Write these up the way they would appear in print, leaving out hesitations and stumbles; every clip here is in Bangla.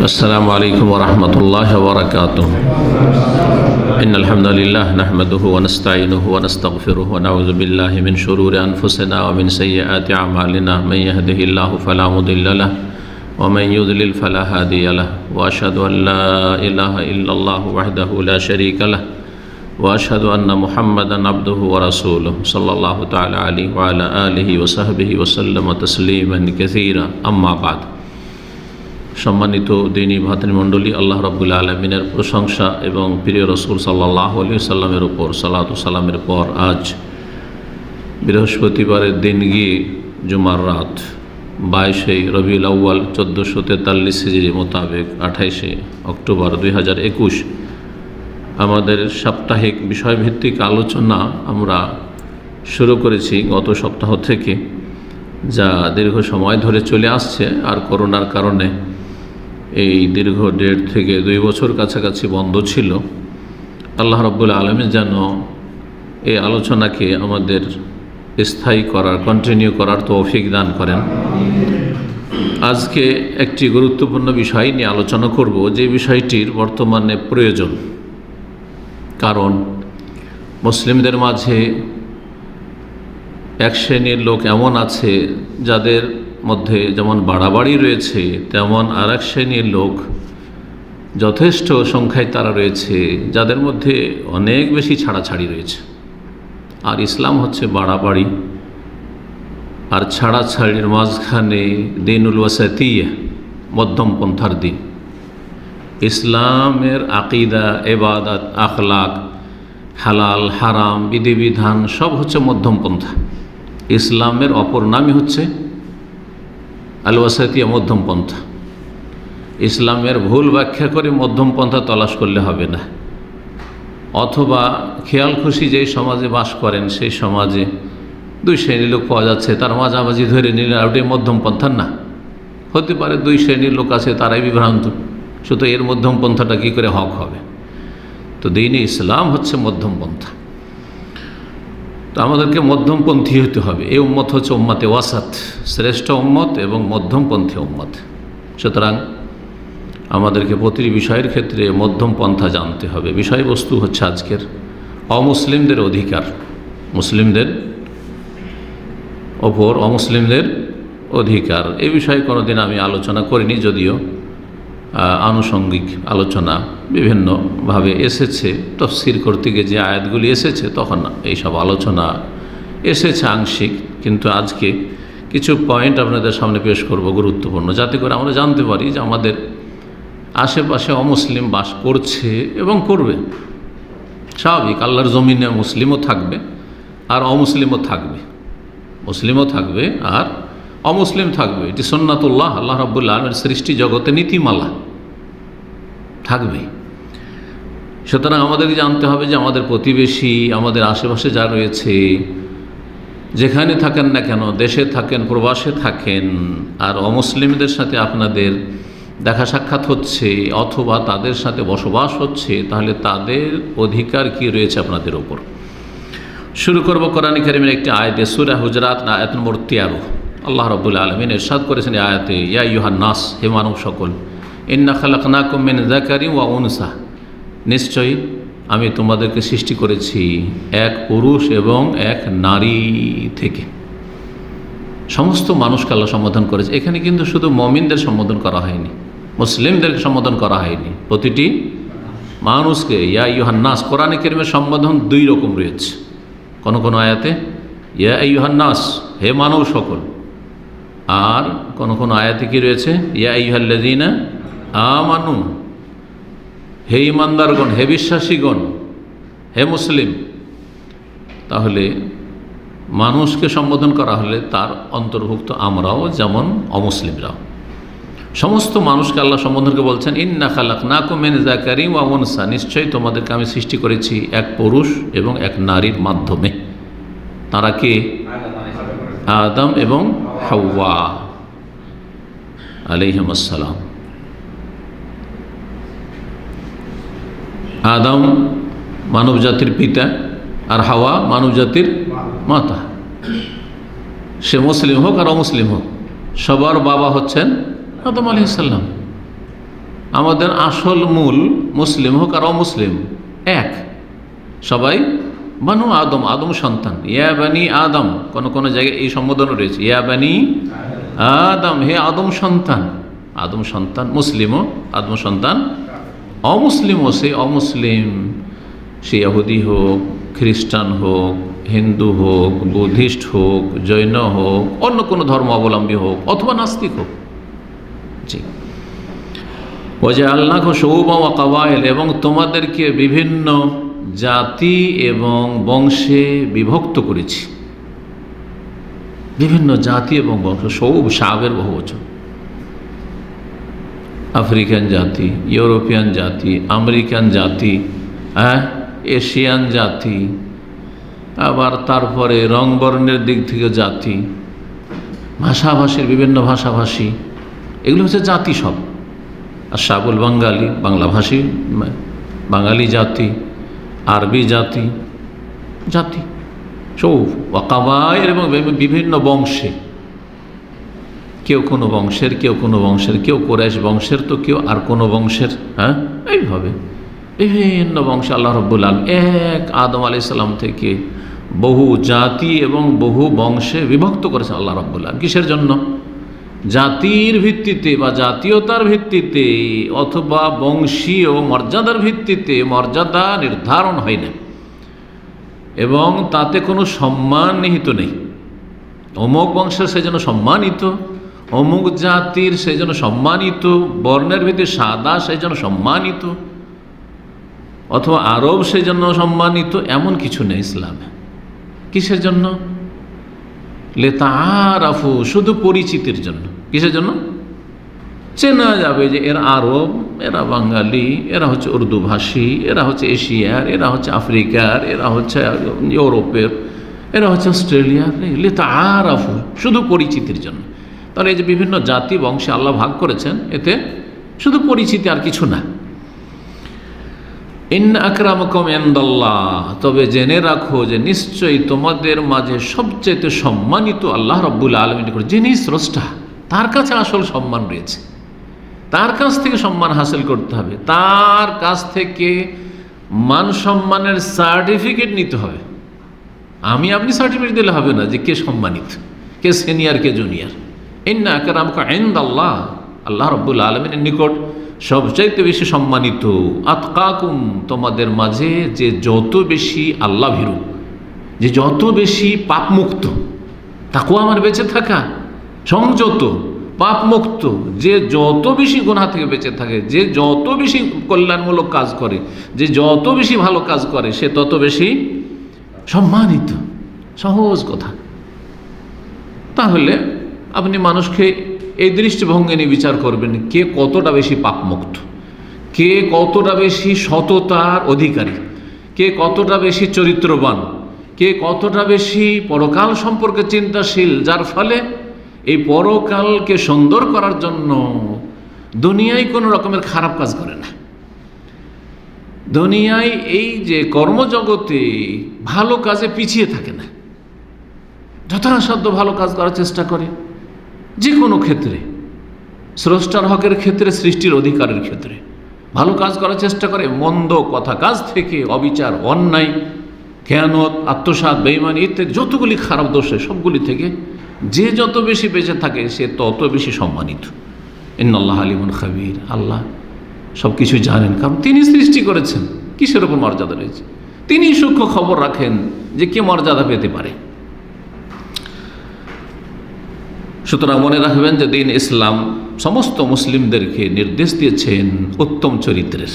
अस्सलामु अलैकुम वरहमतुल्लाहि वबरकातुह। इन्नल हम्दुलिल्लाह नहमदुहु व नस्तईनुहु व नस्तगफिरुहु व नऊज़ु बिल्लाहि मिन शुरूरि अनफुसिना व मिन सय्यिआति अअमालिना मन यहदिहिल्लाहु फला मुदिल्ल लहु व मन युद्लिल फला हादिय लहु व अशहदु अन ला इलाहा इल्लल्लाहु वहदहु ला शरीका लहु व अशहदु अन्ना मुहम्मदन अब्दुहु व रसूलुहु सल्लल्लाहु तआला अलैहि व अला आलिहि व सहबिहि व सल्लम तस्लीमान कसीरा। अम्मा बाद। सम्मानित दीनी भातृमंडলী, আল্লাহ রাব্বুল আলামিনের প্রশংসা এবং প্রিয় রাসূল সাল্লাল্লাহু আলাইহি সাল্লামের উপর সালাত ও সালামের পর আজ বৃহস্পতিবারের দিন গিয়ে জুমার রাত 22 রবিউল আউয়াল 1443 হিজরি মোতাবেক 28 অক্টোবর 2021 আমাদের সাপ্তাহিক বিষয়ভিত্তিক আলোচনা আমরা শুরু করেছি গত সপ্তাহ থেকে, যা দীর্ঘ সময় ধরে চলে আসছে। আর করোনার কারণে এই দীর্ঘ 1.5 থেকে 2 বছর কাছাকাছি বন্ধ ছিল। আল্লাহ রাব্বুল আলামিন যেন এই আলোচনাকে আমাদের স্থায়ী করার, কন্টিনিউ করার তৌফিক দান করেন। আজকে একটি গুরুত্বপূর্ণ বিষয় নিয়ে আলোচনা করব, যে বিষয়টির বর্তমানে প্রয়োজন। কারণ মুসলিমদের মাঝে এক শ্রেণীর লোক এমন আছে যাদের মধ্যে যেমন বাড়াবাড়ি রয়েছে, তেমন আর এক শ্রেণীর লোক যথেষ্ট সংখ্যায় তারা রয়েছে যাদের মধ্যে অনেক বেশি ছাড়াছাড়ি রয়েছে। আর ইসলাম হচ্ছে বাড়াবাড়ি আর ছাড়াছাড়ির মাঝখানে দিনুল ওয়াসাতিয়া, মধ্যম পন্থার দিন। ইসলামের আকিদা, ইবাদত, আখলাক, হালাল হারাম, বিধিবিধান সব হচ্ছে মধ্যম পন্থা। ইসলামের অপর নামই হচ্ছে আল ওয়াসাতিয়া, মধ্যম পন্থা। ইসলামের ভুল ব্যাখ্যা করে মধ্যম পন্থা তলাশ করলে হবে না। অথবা খেয়াল খুশি যেই সমাজে বাস করেন সেই সমাজে 2 শ্রেণীর লোক পাওয়া যাচ্ছে, তার মাঝামাঝি ধরে নিলে আর ওটাই মধ্যম পন্থার না। হতে পারে 2 শ্রেণীর লোক আছে তারাই বিভ্রান্ত, শুধু এর মধ্যম পন্থাটা কী করে হক হবে? তো দ্বীন ইসলাম হচ্ছে মধ্যম পন্থা। তো আমাদেরকে মধ্যমপন্থী হতে হবে। এই উম্মত হচ্ছে উম্মতে ওয়াসাত, শ্রেষ্ঠ উম্মত এবং মধ্যমপন্থী উম্মত। সুতরাং আমাদেরকে প্রতিটি বিষয়ের ক্ষেত্রে মধ্যম পন্থা জানতে হবে। বিষয়বস্তু হচ্ছে আজকের অমুসলিমদের অধিকার, মুসলিমদের ওপর অমুসলিমদের অধিকার। এই বিষয়ে কোনোদিন আমি আলোচনা করিনি, যদিও আনুষঙ্গিক আলোচনা বিভিন্নভাবে এসেছে। তাফসীর করতে গিয়ে যে আয়াতগুলি এসেছে তখন এইসব আলোচনা এসেছে আংশিক, কিন্তু আজকে কিছু পয়েন্ট আপনাদের সামনে পেশ করব গুরুত্বপূর্ণ, যাতে করে আমরা জানতে পারি যে আমাদের আশেপাশে অমুসলিম বাস করছে এবং করবে। স্বাভাবিক, আল্লাহর জমিনে মুসলিমও থাকবে আর অমুসলিমও থাকবে, মুসলিমও থাকবে আর অমুসলিম থাকবে। এটি সুন্নাতুল্লাহ, আল্লাহ রাব্বুল আলামিনের সৃষ্টি জগতে নীতিমালা থাকবে। সুতরাং আমাদেরকে জানতে হবে যে আমাদের প্রতিবেশী, আমাদের আশেপাশে যা রয়েছে, যেখানে থাকেন না কেন, দেশে থাকেন, প্রবাসে থাকেন, আর অমুসলিমদের সাথে আপনাদের দেখা সাক্ষাৎ হচ্ছে অথবা তাদের সাথে বসবাস হচ্ছে, তাহলে তাদের অধিকার কি রয়েছে আপনাদের ওপর। শুরু করব কোরআন কারীমের একটি আয়াতে, সূরা হুজরাত আয়াত নম্বর 13। আল্লাহ রাব্বুল আলামিন ইরশাদ করেছেন আয়াতে, ইয়া আইয়ুহান নাস, হে মানব সকল, ইন্না খালাকনাকুম মিন যাকারিন ওয়া উনসা, নিশ্চয়ই আমি তোমাদেরকে সৃষ্টি করেছি এক পুরুষ এবং এক নারী থেকে। সমস্ত মানুষকে আল্লাহ সম্বোধন করেছে। এখানে কিন্তু শুধু মুমিনদের সম্বোধন করা হয়নি, মুসলিমদেরকে সম্বোধন করা হয়নি, প্রতিটি মানুষকে। ইয়া আইয়ুহান নাস, কোরআন কারীমের সম্বোধন 2 রকম রয়েছে। কোন কোন আয়াতে ইয়া আইয়ুহান নাস, হে মানব সকল, আর কোন কোন আয়াতে কি রয়েছে ইয়া আইয়ুহাল্লাযীনা আমানু, হে ইমানদারগণ, হে বিশ্বাসীগণ, হে মুসলিম। তাহলে মানুষকে সম্বোধন করা হলে তার অন্তর্ভুক্ত আমরাও, যেমন অমুসলিমরাও। সমস্ত মানুষকে আল্লাহ সম্বোধনকে বলছেন ইন্না খালাকনাকুম মিন যাকারিন ওয়া উনসা, নিশ্চয়ই তোমাদেরকে আমি সৃষ্টি করেছি এক পুরুষ এবং এক নারীর মাধ্যমে। তারা কে? আদম এবং হাওয়া আলাইহিমুস সালাম। আদম মানব জাতির পিতা আর হাওয়া মানব জাতির মাতা। সে মুসলিম হোক আর অমুসলিম হোক, সবার বাবা হচ্ছেন আদম আলাইহিস সালাম। আমাদের আসল মূল মুসলিম হোক আর অমুসলিম এক, সবাই বানু আদম, আদম সন্তান। ইয়া বানি আদম, কোন কোন জায়গায় এই সম্বোধন রয়েছে, ইয়া বানি আদম, হে আদম সন্তান। আদম সন্তান মুসলিমও, আদম সন্তান অমুসলিমও। সে অমুসলিম, সে ইহুদি হোক, খ্রিস্টান হোক, হিন্দু হোক, বুদ্ধিস্ট হোক, জৈন হোক, অন্য কোনো ধর্ম অবলম্বী হোক, অথবা নাস্তিক হোক। জি, ওয়াজআলনাকুম শুউবান ওয়া কাবাইল, এবং তোমাদেরকে বিভিন্ন জাতি এবং বংশে বিভক্ত করেছি। বিভিন্ন জাতি এবং বংশ, সৌব শাবের বহুবচন। আফ্রিকান জাতি, ইউরোপিয়ান জাতি, আমেরিকান জাতি, এশিয়ান জাতি, আবার তারপরে রং বর্ণের দিক থেকে জাতি, ভাষাভাষীর বিভিন্ন ভাষাভাষী, এগুলো হচ্ছে জাতি সব। আর শাবুল বাঙালি, বাংলাভাষী বাঙালি জাতি, আরবি জাতি, জাতি সব। ওয়াকাবাইল, এবং বিভিন্ন বংশে, কেউ কোনো বংশের, কেউ কোনো বংশের, কেউ কুরাইশ বংশের, তো কেউ আর কোনো বংশের। এইভাবে বিভিন্ন বংশে আল্লাহ রাব্বুল আলামিন এক আদম আলাইহিস সালাম থেকে বহু জাতি এবং বহু বংশে বিভক্ত করেছেন আল্লাহ রাব্বুল আলামিন। কিসের জন্য? জাতির ভিত্তিতে বা জাতীয়তার ভিত্তিতে অথবা বংশীয় মর্যাদার ভিত্তিতে মর্যাদা নির্ধারণ হয় না, এবং তাতে কোনো সম্মান নিহিত নেই। অমুক বংশের সেজন্য সম্মানিত, অমুক জাতির সেজন্য সম্মানিত, বর্ণের ভিত্তিতে সাদা সেজন্য সম্মানিত, অথবা আরব সেজন্য সম্মানিত, এমন কিছু নেই ইসলামে। কিসের জন্য? লিতাআরাফু, শুধু পরিচিতির জন্য। কিসের জন্য? চেনা যাবে যে এরা আরব, এরা বাঙালি, এরা হচ্ছে উর্দু ভাষী, এরা হচ্ছে এশিয়ার, এরা হচ্ছে আফ্রিকার, এরা হচ্ছে ইউরোপের, এরা হচ্ছে অস্ট্রেলিয়ার। লিতাআরাফু, শুধু পরিচিতির জন্য। তাহলে এই যে বিভিন্ন জাতি বংশে আল্লাহ ভাগ করেছেন, এতে শুধু পরিচিতি, আর কিছু না। ইন্না আকরামাকুম ইনদাল্লাহ, তবে জেনে রাখো যে নিশ্চয়ই তোমাদের মাঝে সবচেয়ে সম্মানিত আল্লাহ রাব্বুল আলামিন, যিনি স্রষ্টা, তার কাছে আসল সম্মান রয়েছে। তার কাছ থেকে সম্মান হাসিল করতে হবে, তার কাছ থেকে মান সম্মানের সার্টিফিকেট নিতে হবে। আমি আপনি সার্টিফিকেট দিলে হবে না যে কে সম্মানিত, কে সিনিয়র, কে জুনিয়র। ইন্না আকরামাকুম ইনদাল্লাহ, আল্লাহ রাব্বুল আলামিনের নিকট সবচাইতে বেশি সম্মানিত। আতকাকুম, তোমাদের মাঝে যে যত বেশি আল্লাহ ভীরু, যে যত বেশি পাপমুক্ত, তাকওয়া আমার বেঁচে থাকা, সংযত, পাপমুক্ত, যে যত বেশি গুনাহ থেকে বেঁচে থাকে, যে যত বেশি কল্যাণমূলক কাজ করে, যে যত বেশি ভালো কাজ করে, সে তত বেশি সম্মানিত। সহজ কথা। তাহলে আপনি মানুষকে এই দৃষ্টিভঙ্গি নিয়ে বিচার করবেন, কে কতটা বেশি পাপমুক্ত, কে কতটা বেশি সততার অধিকারী, কে কতটা বেশি চরিত্রবান, কে কতটা বেশি পরকাল সম্পর্কে চিন্তাশীল, যার ফলে এই পরকালকে সুন্দর করার জন্য দুনিয়ায় কোনো রকমের খারাপ কাজ করে না। দুনিয়ায় এই যে কর্মজগতে ভালো কাজে পিছিয়ে থাকে না, যথাসাধ্য ভালো কাজ করার চেষ্টা করে। যে কোনো ক্ষেত্রে, স্রষ্টার হকের ক্ষেত্রে, সৃষ্টির অধিকারের ক্ষেত্রে ভালো কাজ করার চেষ্টা করে। মন্দ কথা কাজ থেকে, অবিচার, অন্যায়, খেয়ানত, আত্মসাৎ, বেঈমানি ইত্যাদি যতগুলি খারাপ দোষে, সবগুলি থেকে যে যত বেশি বেঁচে থাকে, সে তত বেশি সম্মানিত। ইন্নাল্লাহ আলিমুন খাবীর, আল্লাহ সব কিছু জানেন, কারণ তিনি সৃষ্টি করেছেন। কিসের উপর মর্যাদা রয়েছে? তিনি সূক্ষ্ম খবর রাখেন যে কে মর্যাদা পেতে পারে। সুতরাং মনে রাখবেন যে দিন ইসলাম সমস্ত মুসলিমদেরকে নির্দেশ দিয়েছেন উত্তম চরিত্রের।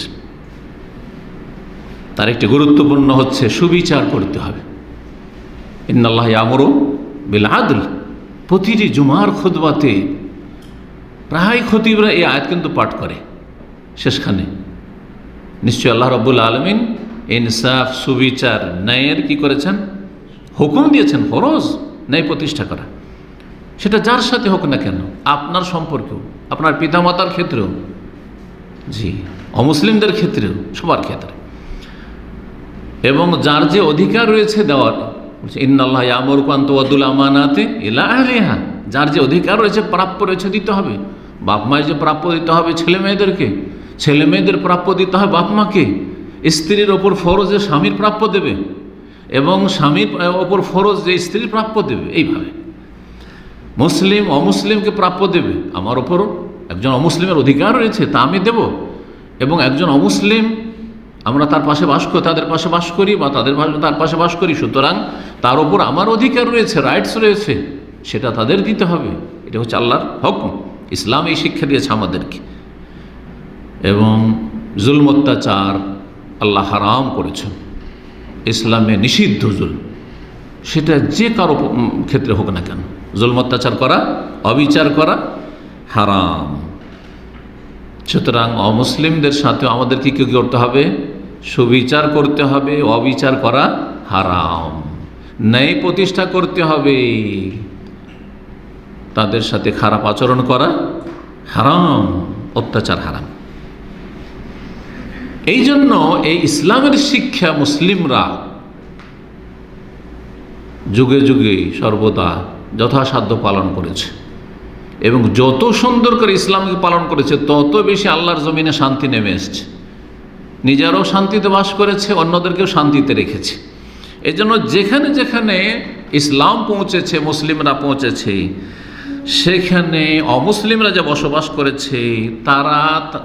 তার একটি গুরুত্বপূর্ণ হচ্ছে সুবিচার করতে হবে। ইন্নাল্লাহ ইয়ামুরু বিল আদল, প্রতিটি জুমার খুতবাতে প্রায় খতিবরা এই আয়াত কিন্তু পাঠ করে শেষখানে। নিশ্চয় আল্লাহ রাব্বুল আলামিন ইনসাফ, সুবিচার, ন্যায়ের কি করেছেন? হুকুম দিয়েছেন। ফরজ ন্যায় প্রতিষ্ঠা করা, সেটা যার সাথে হোক না কেন, আপনার সম্পর্কেও, আপনার পিতামাতার ক্ষেত্রেও, জি, অমুসলিমদের ক্ষেত্রেও, সবার ক্ষেত্রে। এবং যার যে অধিকার রয়েছে দেওয়ার, ইন্নাল্লাহ ইয়ামুরুকুম আন তুআদ্দুল আমানাতি ইলা আহলিহা, যার যে অধিকার রয়েছে, প্রাপ্য রয়েছে, দিতে হবে। বাপ মায়ের যে প্রাপ্য দিতে হবে ছেলে মেয়েদেরকে, ছেলে মেয়েদের প্রাপ্য দিতে হয় বাপ মাকে, স্ত্রীর ওপর ফরজ যে স্বামীর প্রাপ্য দেবে, এবং স্বামীর ওপর ফরজ যে স্ত্রীর প্রাপ্য দেবে। এইভাবে মুসলিম অমুসলিমকে প্রাপ্য দেবে, আমার ওপরও একজন অমুসলিমের অধিকার রয়েছে তা আমি দেব, এবং একজন অমুসলিম আমরা তার পাশে বাস করি, তাদের পাশে বাস করি বা তার পাশে বাস করি, সুতরাং তার ওপর আমার অধিকার রয়েছে, রাইটস রয়েছে, সেটা তাদের দিতে হবে। এটা হচ্ছে আল্লাহর হুকুম। ইসলাম এই শিক্ষা দিয়েছে আমাদেরকে। এবং জুলম অত্যাচার আল্লাহ হারাম করেছেন, ইসলামে নিষিদ্ধ জুলম, সেটা যে কারো ক্ষেত্রে হোক না কেন, জুলম অত্যাচার করা, অবিচার করা হারাম। সুতরাং অমুসলিমদের সাথেও আমাদেরকে কী করতে হবে? সুবিচার করতে হবে। অবিচার করা হারাম, ন্যায় প্রতিষ্ঠা করতে হবে, তাদের সাথে খারাপ আচরণ করা হারাম, অত্যাচার হারাম। এই জন্য এই ইসলামের শিক্ষা মুসলিমরা যুগে যুগে সর্বদা যথাসাধ্য পালন করেছে, এবং যত সুন্দর করে ইসলামকে পালন করেছে তত বেশি আল্লাহর জমিনে শান্তি নেমে এসছে। নিজেরাও শান্তিতে বাস করেছে, অন্যদেরকেও শান্তিতে রেখেছে। এই জন্য যেখানে যেখানে ইসলাম পৌঁছেছে, মুসলিমরা পৌঁছেছে, সেখানে অমুসলিমরা যে বসবাস করেছে তারা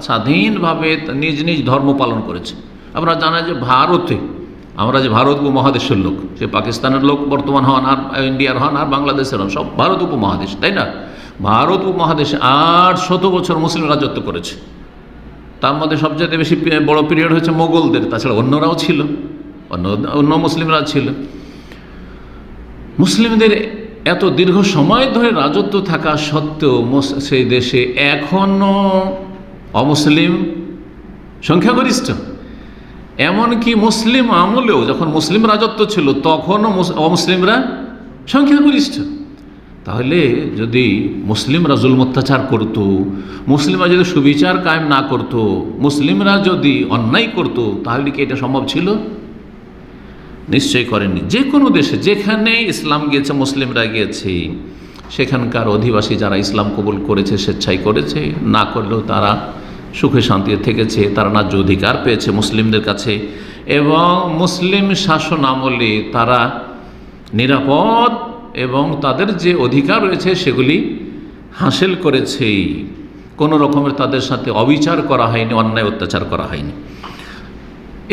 স্বাধীনভাবে নিজ নিজ ধর্ম পালন করেছে। আপনারা জানেন যে ভারতে, আমরা যে ভারত উপমহাদেশের লোক, সে পাকিস্তানের লোক বর্তমান হন, আর ইন্ডিয়ার হন, আর বাংলাদেশের হন, সব ভারত উপমহাদেশ, তাই না? ভারত উপমহাদেশে 800 বছর মুসলিম রাজত্ব করেছে। তার মধ্যে সবচেয়ে বেশি বড় পিরিয়ড হচ্ছে মোগলদের, তাছাড়া অন্যরাও ছিল, অন্য মুসলিমরা ছিল। মুসলিমদের এত দীর্ঘ সময় ধরে রাজত্ব থাকা সত্ত্বেও সেই দেশে এখনও অমুসলিম সংখ্যাগরিষ্ঠ। এমনকি মুসলিম আমলেও যখন মুসলিম রাজত্ব ছিল তখনও অমুসলিমরা সংখ্যাগরিষ্ঠ। তাহলে যদি মুসলিমরা জুলম অত্যাচার করত, মুসলিমরা যদি সুবিচার কায়েম না করত, মুসলিমরা যদি অন্যায় করত, তাহলে কি এটা সম্ভব ছিল? নিশ্চয়ই করেনি। যে কোনো দেশে যেখানে ইসলাম গিয়েছে, মুসলিমরা গিয়েছে, সেখানকার অধিবাসী যারা ইসলাম কবুল করেছে, স্বেচ্ছায় করেছে, না করলেও তারা সুখে শান্তিতে থেকেছে, তারা ন্যায্য অধিকার পেয়েছে মুসলিমদের কাছে, এবং মুসলিম শাসন আমলে তারা নিরাপদ এবং তাদের যে অধিকার রয়েছে সেগুলি হাসিল করেছে। কোনো রকমের তাদের সাথে অবিচার করা হয়নি, অন্যায় অত্যাচার করা হয়নি।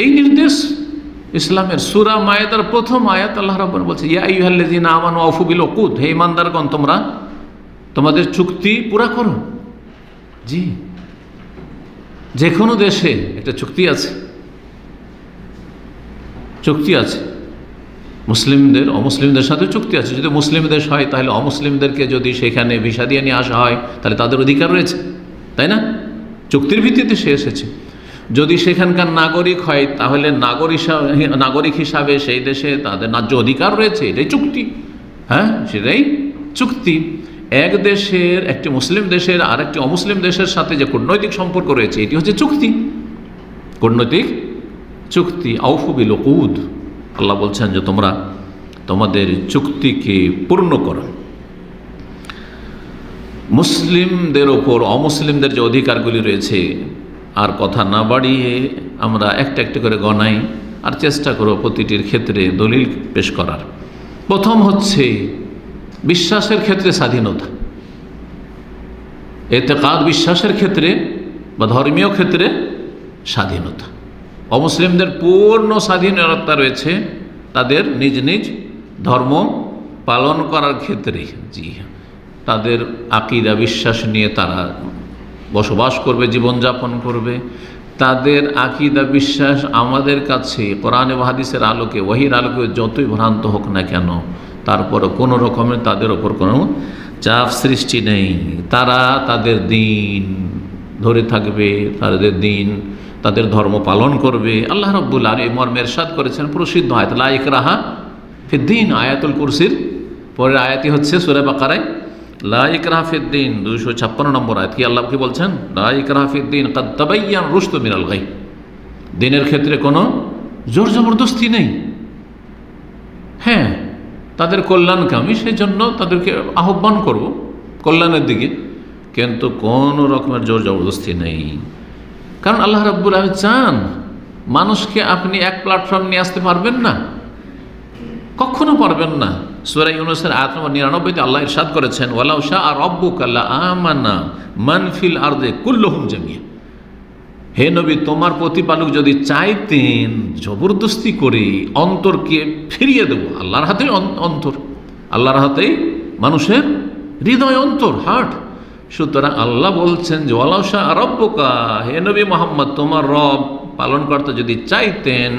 এই নির্দেশ ইসলামের। সূরা মায়েদার প্রথম আয়াত আল্লাহ রাব্বুল বলছে, ইয়া আইয়ুহাল্লাযীনা আমানু আউফু বিল উকুদ, হে ঈমানদারগণ তোমরা তোমাদের চুক্তি পুরা করো। জি, যে কোনো দেশে একটা চুক্তি আছে, চুক্তি আছে, মুসলিমদের অমুসলিমদের সাথে চুক্তি আছে। যদি মুসলিম দেশ হয় তাহলে অমুসলিমদেরকে যদি সেখানে ভিসা দিয়ে নিয়ে আসা হয় তাহলে তাদের অধিকার রয়েছে, তাই না? চুক্তির ভিত্তিতে সে এসেছে। যদি সেখানকার নাগরিক হয় তাহলে নাগরিক হিসাবে সেই দেশে তাদের ন্যায্য অধিকার রয়েছে, এটাই চুক্তি। হ্যাঁ, সেটাই চুক্তি। এক দেশের, একটি মুসলিম দেশের আর একটি অমুসলিম দেশের সাথে যে কূটনৈতিক সম্পর্ক রয়েছে এটি হচ্ছে চুক্তি, কূটনৈতিক চুক্তি। আউফু বিল উকুদ, আল্লাহ বলছেন যে তোমরা তোমাদের চুক্তিকে পূর্ণ করো। মুসলিমদের ওপর অমুসলিমদের যে অধিকারগুলি রয়েছে, আর কথা না বাড়িয়ে আমরা একটা একটা করে গণাই আর চেষ্টা করব প্রতিটির ক্ষেত্রে দলিল পেশ করার। প্রথম হচ্ছে বিশ্বাসের ক্ষেত্রে স্বাধীনতা, এতেকাদ বিশ্বাসের ক্ষেত্রে বা ধর্মীয় ক্ষেত্রে স্বাধীনতা। অমুসলিমদের পূর্ণ স্বাধীনতা রয়েছে তাদের নিজ নিজ ধর্ম পালন করার ক্ষেত্রে। জি, তাদের আকীদা বিশ্বাস নিয়ে তারা বসবাস করবে, জীবনযাপন করবে। তাদের আকীদা বিশ্বাস আমাদের কাছে কোরআন এবং হাদিসের আলোকে, ওহীর আলোকে যতই ভ্রান্ত হোক না কেন, তারপরও কোনো রকমের তাদের ওপর কোনো চাপ সৃষ্টি নেই। তারা তাদের দিন ধরে থাকবে, তাদের দিন, তাদের ধর্ম পালন করবে। আল্লাহ রাব্বুল আলামিন মর্মে ইরশাদ করেছেন প্রসিদ্ধ আয়াত লা ইকরাহা ফিদ্দিন, আয়াতুল কুরসির পরের আয়াতই হচ্ছে সূরা বাকারায় লা ইকরাহা ফিদ্দিন, 256 নম্বর আয়াত। কি আল্লাহ কি বলছেন? লা ইকরাহা ফিদ্দিন কাদ তাবায়্যানা রুশদু মিনাল গায়, দিনের ক্ষেত্রে কোনো জোর জবরদস্তি নেই। হ্যাঁ, তাদের কল্যাণকামী, সেই জন্য তাদেরকে আহ্বান করব কল্যাণের দিকে। কিন্তু কোনো রকমের জোর জবরদস্তি নেই। কারণ আল্লাহ রাব্বুল আলামিন চান মানুষকে আপনি এক প্ল্যাটফর্ম নিয়ে আসতে পারবেন না, কখনো পারবেন না। সূরা ইউনূসের আয়াত নম্বর 99-তে আল্লাহ ইরশাদ করেছেন, ওয়ালাউ শাআ রাব্বুকা লাআমানা মান ফিল আরদি কুল্লুহুম জামিয়া। হে নবী, তোমার প্রতিপালক যদি চাইতেন জবরদস্তি করে অন্তরকে ফিরিয়ে দেব, আল্লাহর হাতেই অন্তর, আল্লাহর হাতেই মানুষের হৃদয়, অন্তর, হার্ট। সুতরাং আল্লাহ বলছেন যে ওয়ালাউ শাআ রাব্বুকা, হে নবী মুহাম্মদ, তোমার রব পালনকর্তা যদি চাইতেন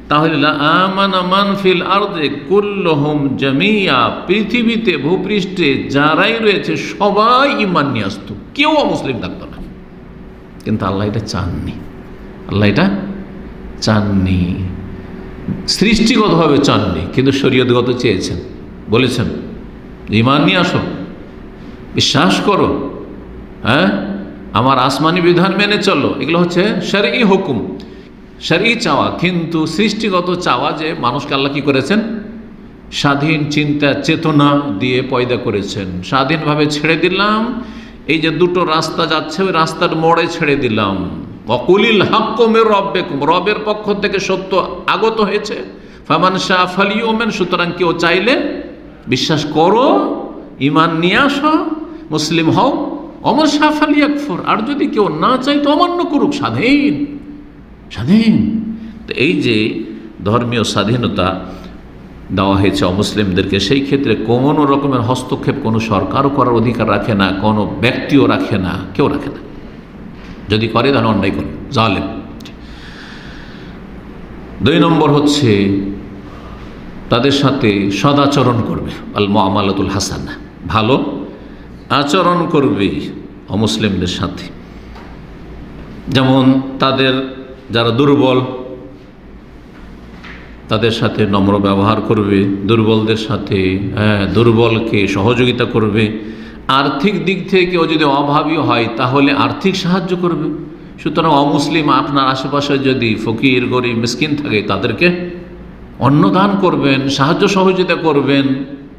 তাহলে আমানা মান ফিল আরদি কুল্লুহুম জামিয়া, পৃথিবীতে ভূপৃষ্ঠে যারাই রয়েছে সবাই ঈমান নিয়ে আসতো, কেউ অমুসলিম থাকতো না। কিন্তু আল্লাহ এটা চাননি, আল্লাহ এটা চাননি, সৃষ্টিগতভাবে চাননি, কিন্তু শরীয়তগত চেয়েছেন। বলেছেন ঈমান নিয়ে আসো, বিশ্বাস করো, হ্যাঁ, আমার আসমানি বিধান মেনে চলো। এগুলো হচ্ছে শরঈ হুকুম, শরঈ চাওয়া। কিন্তু সৃষ্টিগত চাওয়া যে মানুষকে আল্লাহ কি করেছেন, স্বাধীন চিন্তা চেতনা দিয়ে পয়দা করেছেন। স্বাধীনভাবে ছেড়ে দিলাম, এই যে দুটো রাস্তা যাচ্ছে ওই রাস্তার মোড়ে ছেড়ে দিলাম। ওয়াকুলিল হাক্কু মির রাব্বিকুম, রবের পক্ষ থেকে সত্য আগত হয়েছে। ফামান শাআ ফালিউমিন, সুতরাং কেউ চাইলে বিশ্বাস করো, ঈমান নিয়ে আসো, মুসলিম হও। ওমান শাআ ফালিয়াকফুর, আর যদি কেউ না চাই তো অমান্য করুক, স্বাধীন, স্বাধীন। তো এই যে ধর্মীয় স্বাধীনতা দেওয়া হয়েছে অমুসলিমদেরকে, সেই ক্ষেত্রে কোনো রকমের হস্তক্ষেপ কোনো সরকারও করার অধিকার রাখে না, কোনো ব্যক্তিও রাখে না, কেউ রাখে না। যদি করে তাহলে অন্যায় করে, জালেম। 2 নম্বর হচ্ছে তাদের সাথে সদাচরণ করবে, আল মুআমালাতুল হাসানা, ভালো আচরণ করবে অমুসলিমদের সাথে। যেমন তাদের যারা দুর্বল তাদের সাথে নম্র ব্যবহার করবে, দুর্বলদের সাথে দুর্বলকে সহযোগিতা করবে। আর্থিক দিক থেকেও যদি অভাবী হয় তাহলে আর্থিক সাহায্য করবে। সুতরাং অমুসলিম আপনার আশেপাশে যদি ফকির গরিব মিসকিন থাকে তাদেরকে অন্ন দান করবেন, সাহায্য সহযোগিতা করবেন,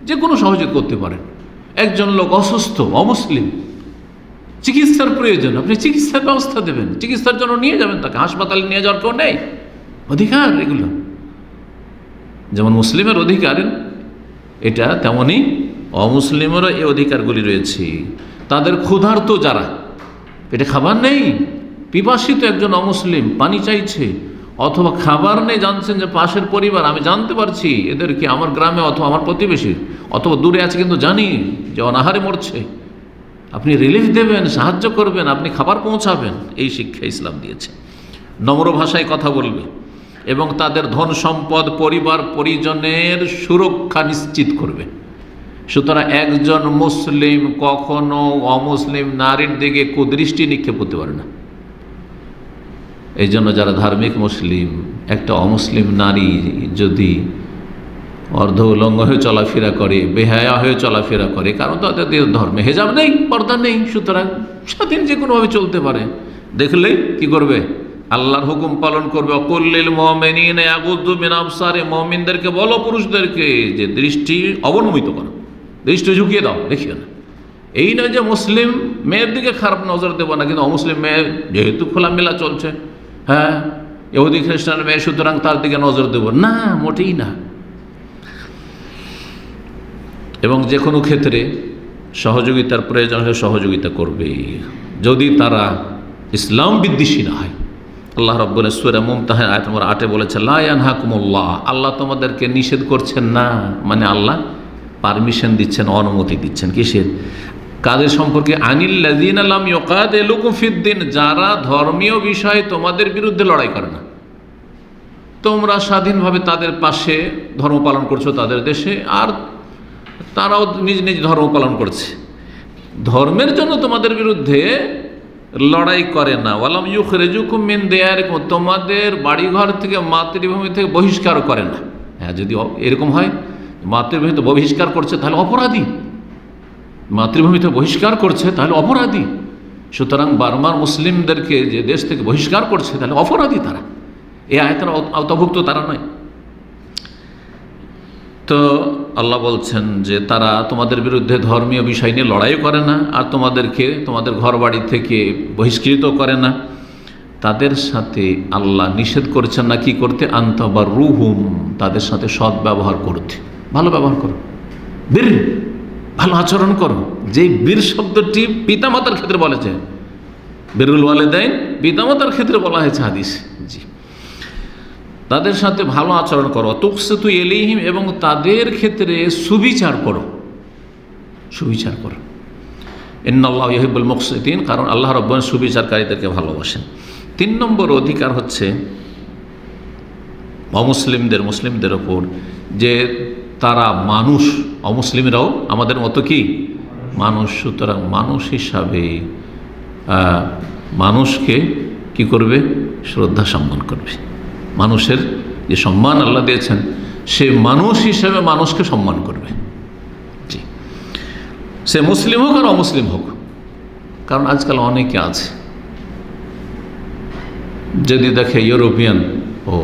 যে কোনো সহযোগিতা করতে পারেন। একজন লোক অসুস্থ, অমুসলিম, চিকিৎসার প্রয়োজন, আপনি চিকিৎসার ব্যবস্থা দেবেন, চিকিৎসার জন্য নিয়ে যাবেন তাকে, হাসপাতালে নিয়ে যাওয়ার কেউ নেই, অধিকার এগুলো। যেমন মুসলিমের অধিকার এটা, তেমনি অমুসলিমেরও এই অধিকারগুলি রয়েছে। তাদের ক্ষুধার্ত যারা, পেটে খাবার নেই, পিপাসিত একজন অমুসলিম পানি চাইছে, অথবা খাবার নেই, জানছেন যে পাশের পরিবার, আমি জানতে পারছি এদেরকে আমার গ্রামে অথবা আমার প্রতিবেশী অথবা দূরে আছে কিন্তু জানি যে অনাহারে মরছে, আপনি রিলিফ দেবেন, সাহায্য করবেন, আপনি খাবার পৌঁছাবেন। এই শিক্ষা ইসলাম দিয়েছে। নম্র ভাষায় কথা বলবে এবং তাদের ধন সম্পদ পরিবার পরিজনের সুরক্ষা নিশ্চিত করবে। সুতরাং একজন মুসলিম কখনো অমুসলিম নারীর দিকে কুদৃষ্টি নিক্ষেপ করতে পারে না। এই জন্য যারা ধার্মিক মুসলিম, একটা অমুসলিম নারী যদি অর্ধ উলঙ্গ হয়ে চলাফেরা করে, বেহায়া হয়ে চলাফেরা করে, কারণ তাদের ধর্মে হেজাব নেই, পর্দা নেই, সুতরাং স্বাধীন যে কোনোভাবে চলতে পারে, দেখলেই কি করবে, আল্লাহর হুকুম পালন করবে। অকুল্লিল মুমিনিনা ইয়াগুদ্দু মিন আবসারিহিম, মুমিনদেরকে বলো, পুরুষদেরকে, যে দৃষ্টি অবনমিত করো, দৃষ্টি ঝুঁকিয়ে দাও, দেখিও না। এই নয় যে মুসলিম মেয়ের দিকে খারাপ নজর দেবো না, কিন্তু অমুসলিম মেয়ে যেহেতু খোলামেলা চলছে, হ্যাঁ, ইহুদি খ্রিস্টান মেয়ে, সুতরাং তার দিকে নজর দেব না, মোটেই না। এবং যে কোনো ক্ষেত্রে সহযোগিতার প্রয়োজন হলে সহযোগিতা করবে, যদি তারা ইসলাম বিদ্বেষী না হয়। আল্লাহ রাব্বুল সূরা মুমতাহানা আয়াত নম্বর 8-এ বলেছে, লা ইয়ানহাকুমুল্লাহ, আল্লাহ তোমাদেরকে নিষেধ করছেন না, মানে আল্লাহ পারমিশন দিচ্ছেন, অনুমতি দিচ্ছেন, কিসের, কাদের সম্পর্কে, আনিল্লাযীনা লাম ইউকাতিলুকুম ফিদ্দীন, যারা ধর্মীয় বিষয়ে তোমাদের বিরুদ্ধে লড়াই করে না। তোমরা স্বাধীনভাবে তাদের পাশে ধর্ম পালন করছো তাদের দেশে, আর তারাও নিজ নিজ ধর্ম পালন করছে, ধর্মের জন্য তোমাদের বিরুদ্ধে লড়াই করে না। ওয়ালাম ইউখরিজুকুম মিন দিয়ারিকুম, তোমাদের বাড়িঘর থেকে মাতৃভূমি থেকে বহিষ্কার করে না। হ্যাঁ, যদি এরকম হয় মাতৃভূমিতে বহিষ্কার করছে তাহলে অপরাধী, মাতৃভূমিতে বহিষ্কার করছে তাহলে অপরাধী। সুতরাং বার্মার মুসলিমদেরকে যে দেশ থেকে বহিষ্কার করছে তাহলে অপরাধী তারা, এই আয়াতের আওতাভুক্ত তারা নয়। তো তো আল্লাহ বলছেন যে তারা তোমাদের বিরুদ্ধে ধর্মীয় বিষয় নিয়ে লড়াই করে না, আর তোমাদেরকে তোমাদের ঘর বাড়ি থেকে বহিষ্কৃত করে না। তাদের সাথে আল্লাহ নিষেধ করছেন না কি করতে, আনতাবাররুহুম, তাদের সাথে সৎ ব্যবহার করতে, ভালো ব্যবহার করো, বীর ভালো আচরণ করো। যে বীর শব্দটি পিতামাতার ক্ষেত্রে বলেছে, বিরুল ওয়ালিদাইন পিতামাতার ক্ষেত্রে বলা হয়েছে হাদিস। জি, তাদের সাথে ভালো আচরণ করো। তুকসিতু ইলাইহিম, এবং তাদের ক্ষেত্রে সুবিচার করো, সুবিচার করো। ইন্নাল্লাহু ইউহিব্বুল মুকসিতিন, কারণ আল্লাহ রাব্বুল আলামিন সুবিচারকারীদেরকে ভালোবাসেন। 3 নম্বর অধিকার হচ্ছে মুসলিমদের ওপর যে তারা মানুষ, অমুসলিমরাও আমাদের মতো কি মানুষ, সুতরাং মানুষ হিসাবে মানুষকে কি করবে, শ্রদ্ধা সম্মান করবে। মানুষের যে সম্মান আল্লাহ দিয়েছেন, সে মানুষ হিসাবে মানুষকে সম্মান করবে। জি, সে মুসলিম হোক আর অমুসলিম হোক। কারণ আজকাল অনেকে আছে যদি দেখে ইউরোপিয়ান, ও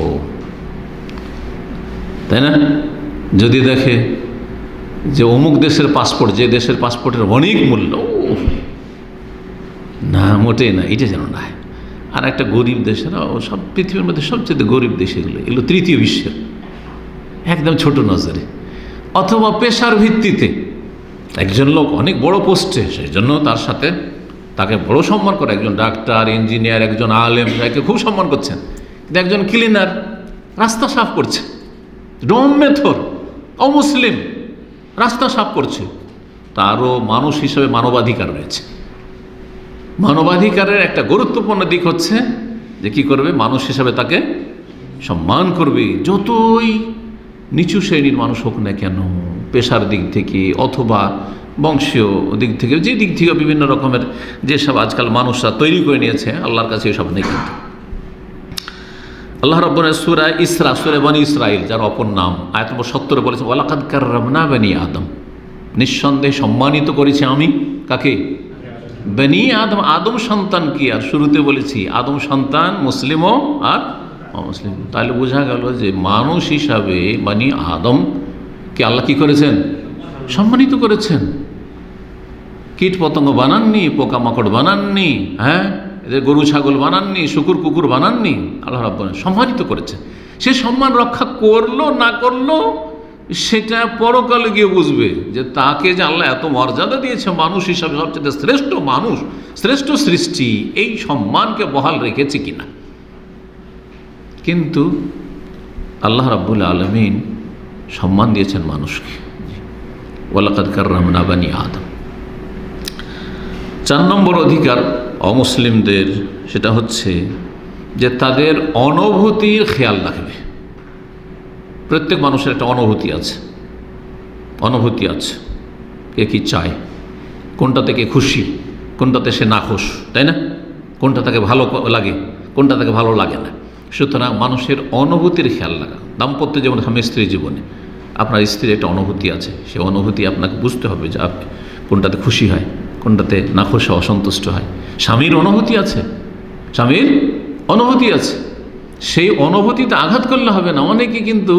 তাই না, যদি দেখে যে অমুক দেশের পাসপোর্ট, যে দেশের পাসপোর্টের অনেক মূল্য, না মোটেই না, এটা যেন না। আর একটা গরিব দেশের, সব পৃথিবীর মধ্যে সবচেয়ে গরিব দেশ এগুলো তৃতীয় বিশ্বের, একদম ছোট নজরে, অথবা পেশার ভিত্তিতে একজন লোক অনেক বড় পোস্টে, সেই জন্য তার সাথে তাকে বড় সম্মান করে। একজন ডাক্তার, ইঞ্জিনিয়ার, একজন আলেম, তাকে খুব সম্মান করছেন। কিন্তু একজন ক্লিনার রাস্তা সাফ করছে, ডোম মেথর, অমুসলিম, রাস্তা সাফ করছে, তারও মানুষ হিসেবে মানবাধিকার রয়েছে। মানবাধিকারের একটা গুরুত্বপূর্ণ দিক হচ্ছে যে কি করবে, মানুষ হিসাবে তাকে সম্মান করবে, যতই নিচু শ্রেণীর মানুষ হোক না কেন, পেশার দিক থেকে অথবা বংশীয় দিক থেকে, যে দিক থেকে বিভিন্ন রকমের যেসব আজকাল মানুষরা তৈরি করে নিয়েছে, আল্লাহর কাছে এসব নেই। কিন্তু আল্লাহ রাব্বুল আলামিন সূরা ইসরা, সূরা বনী ইসরাইল, যার অপর নাম, আয়াত নম্বর 70 বলেছে, ওয়ালাকাদ কাররামনা বনী আদম, নিঃসন্দেহে সম্মানিত করেছি আমি কাকে, বনী আদম, আদম সন্তান কি। আর শুরুতে বলেছি আদম সন্তান মুসলিমও আর অমুসলিম। তাহলে বোঝা গেল যে মানুষ হিসাবে বনী আদমকে আল্লাহ কি করেছেন, সম্মানিত করেছেন। কীট পতঙ্গ বানাননি, পোকামাকড় বানাননি, হ্যাঁ, এদের গরু ছাগল বানাননি, শুকুর কুকুর বানাননি, আল্লাহ রাব্বুল আলামিন সম্মানিত করেছেন। সে সম্মান রক্ষা করলো না করলো সেটা পরকালে গিয়ে বুঝবে, যে তাকে যে আল্লাহ এত মর্যাদা দিয়েছে মানুষ হিসাবে, সবচেয়ে শ্রেষ্ঠ মানুষ, শ্রেষ্ঠ সৃষ্টি, এই সম্মানকে বহাল রেখেছে কিনা। কিন্তু আল্লাহ রাব্বুল আলামিন সম্মান দিয়েছেন মানুষকে, ওয়ালাকাদ কাররামনা বনী আদম। 4 নম্বর অধিকার অমুসলিমদের, সেটা হচ্ছে যে তাদের অনুভূতির খেয়াল রাখবে। প্রত্যেক মানুষের একটা অনুভূতি আছে, অনুভূতি আছে, কে কী চায়, কোনটা থেকে খুশি, কোনটাতে সে নাখুশ, তাই না, কোনটা তাকে ভালো লাগে, কোনটা তাকে ভালো লাগে না। সুতরাং মানুষের অনুভূতির খেয়াল রাখা। দাম্পত্য যেমন স্বামী স্ত্রী জীবনে আপনার স্ত্রীর একটা অনুভূতি আছে, সে অনুভূতি আপনাকে বুঝতে হবে যে আপনি কোনটাতে খুশি হয়, কোনটাতে নাখুশ অসন্তুষ্ট হয়। স্বামীর অনুভূতি আছে, স্বামীর অনুভূতি আছে, সেই অনুভূতিতে আঘাত করলে হবে না। অনেকে কিন্তু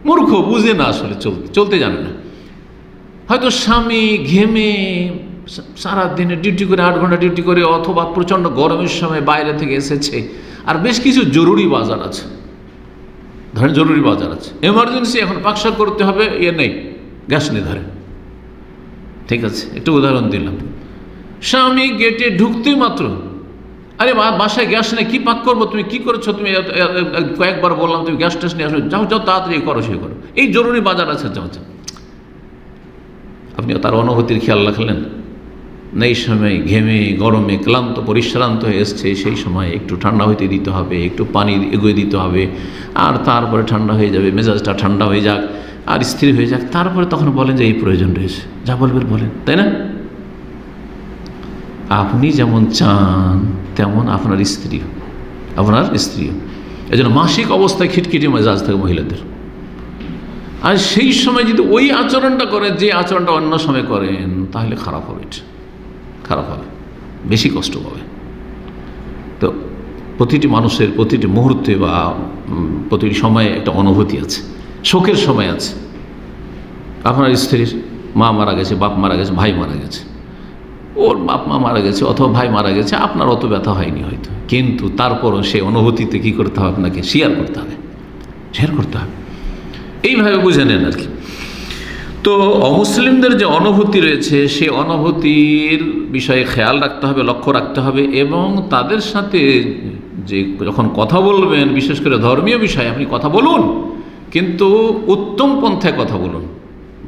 মূর্খ, বুঝে না, আসলে চলতে জানে না। হয়তো স্বামী ঘেমে সারাদিনে ডিউটি করে, 8 ঘন্টা ডিউটি করে, অথবা প্রচণ্ড গরমের সময় বাইরে থেকে এসেছে, আর বেশ কিছু জরুরি বাজার আছে, ধরেন জরুরি বাজার আছে, এমার্জেন্সি, এখন পাকশা করতে হবে, নেই, গ্যাস নেই ধরেন, ঠিক আছে, একটু উদাহরণ দিলাম। স্বামী গেটে ঢুকতেই মাত্র, আরে বাসায় গ্যাস নেই, কী পাক করবো, তুমি কী করেছো, তুমি কয়েকবার বললাম তুমি গ্যাস ট্যাস নিয়ে আসো, যাও যাও তাড়াতাড়ি করো, সে করো, এই জরুরি বাজার আছে, যাও যাও। আপনি তার অনুভূতির খেয়াল রাখলেন না? এই সময় ঘেমে গরমে ক্লান্ত পরিশ্রান্ত হয়ে এসছে, সেই সময় একটু ঠান্ডা হইতে দিতে হবে, একটু পানি এগিয়ে দিতে হবে, আর তারপরে ঠান্ডা হয়ে যাবে, মেজাজটা ঠান্ডা হয়ে যাক আর স্থির হয়ে যাক, তারপরে তখন বলেন যে এই প্রয়োজন রয়েছে, যা বলবেন বলেন, তাই না? আপনি যেমন চান তেমন আপনার স্ত্রীও, এই জন্য মাসিক অবস্থায় খিটখিটে মেজাজ থাকে মহিলাদের। আর সেই সময় যদি ওই আচরণটা করেন যে আচরণটা অন্য সময় করেন, তাহলে খারাপ হবে, খারাপ হবে, বেশি কষ্ট পাবে। তো প্রতিটি মানুষের প্রতিটি মুহূর্তে বা প্রতিটি সময়ে একটা অনুভূতি আছে, শোকের সময় আছে, আপনার স্ত্রীর মা মারা গেছে, বাপ মারা গেছে, ভাই মারা গেছে, ওর বাপ মা মারা গেছে অথবা ভাই মারা গেছে, আপনার অত ব্যথা হয়নি হয়তো, কিন্তু তারপরও সেই অনুভূতিতে কী করতে হবে, আপনাকে শেয়ার করতে হবে, এইভাবে বুঝে নেন আর কি। তো অমুসলিমদের যে অনুভূতি রয়েছে সে অনুভূতির বিষয়ে খেয়াল রাখতে হবে, লক্ষ্য রাখতে হবে, এবং তাদের সাথে যে যখন কথা বলবেন, বিশেষ করে ধর্মীয় বিষয়ে আপনি কথা বলুন, কিন্তু উত্তম পন্থায় কথা বলুন,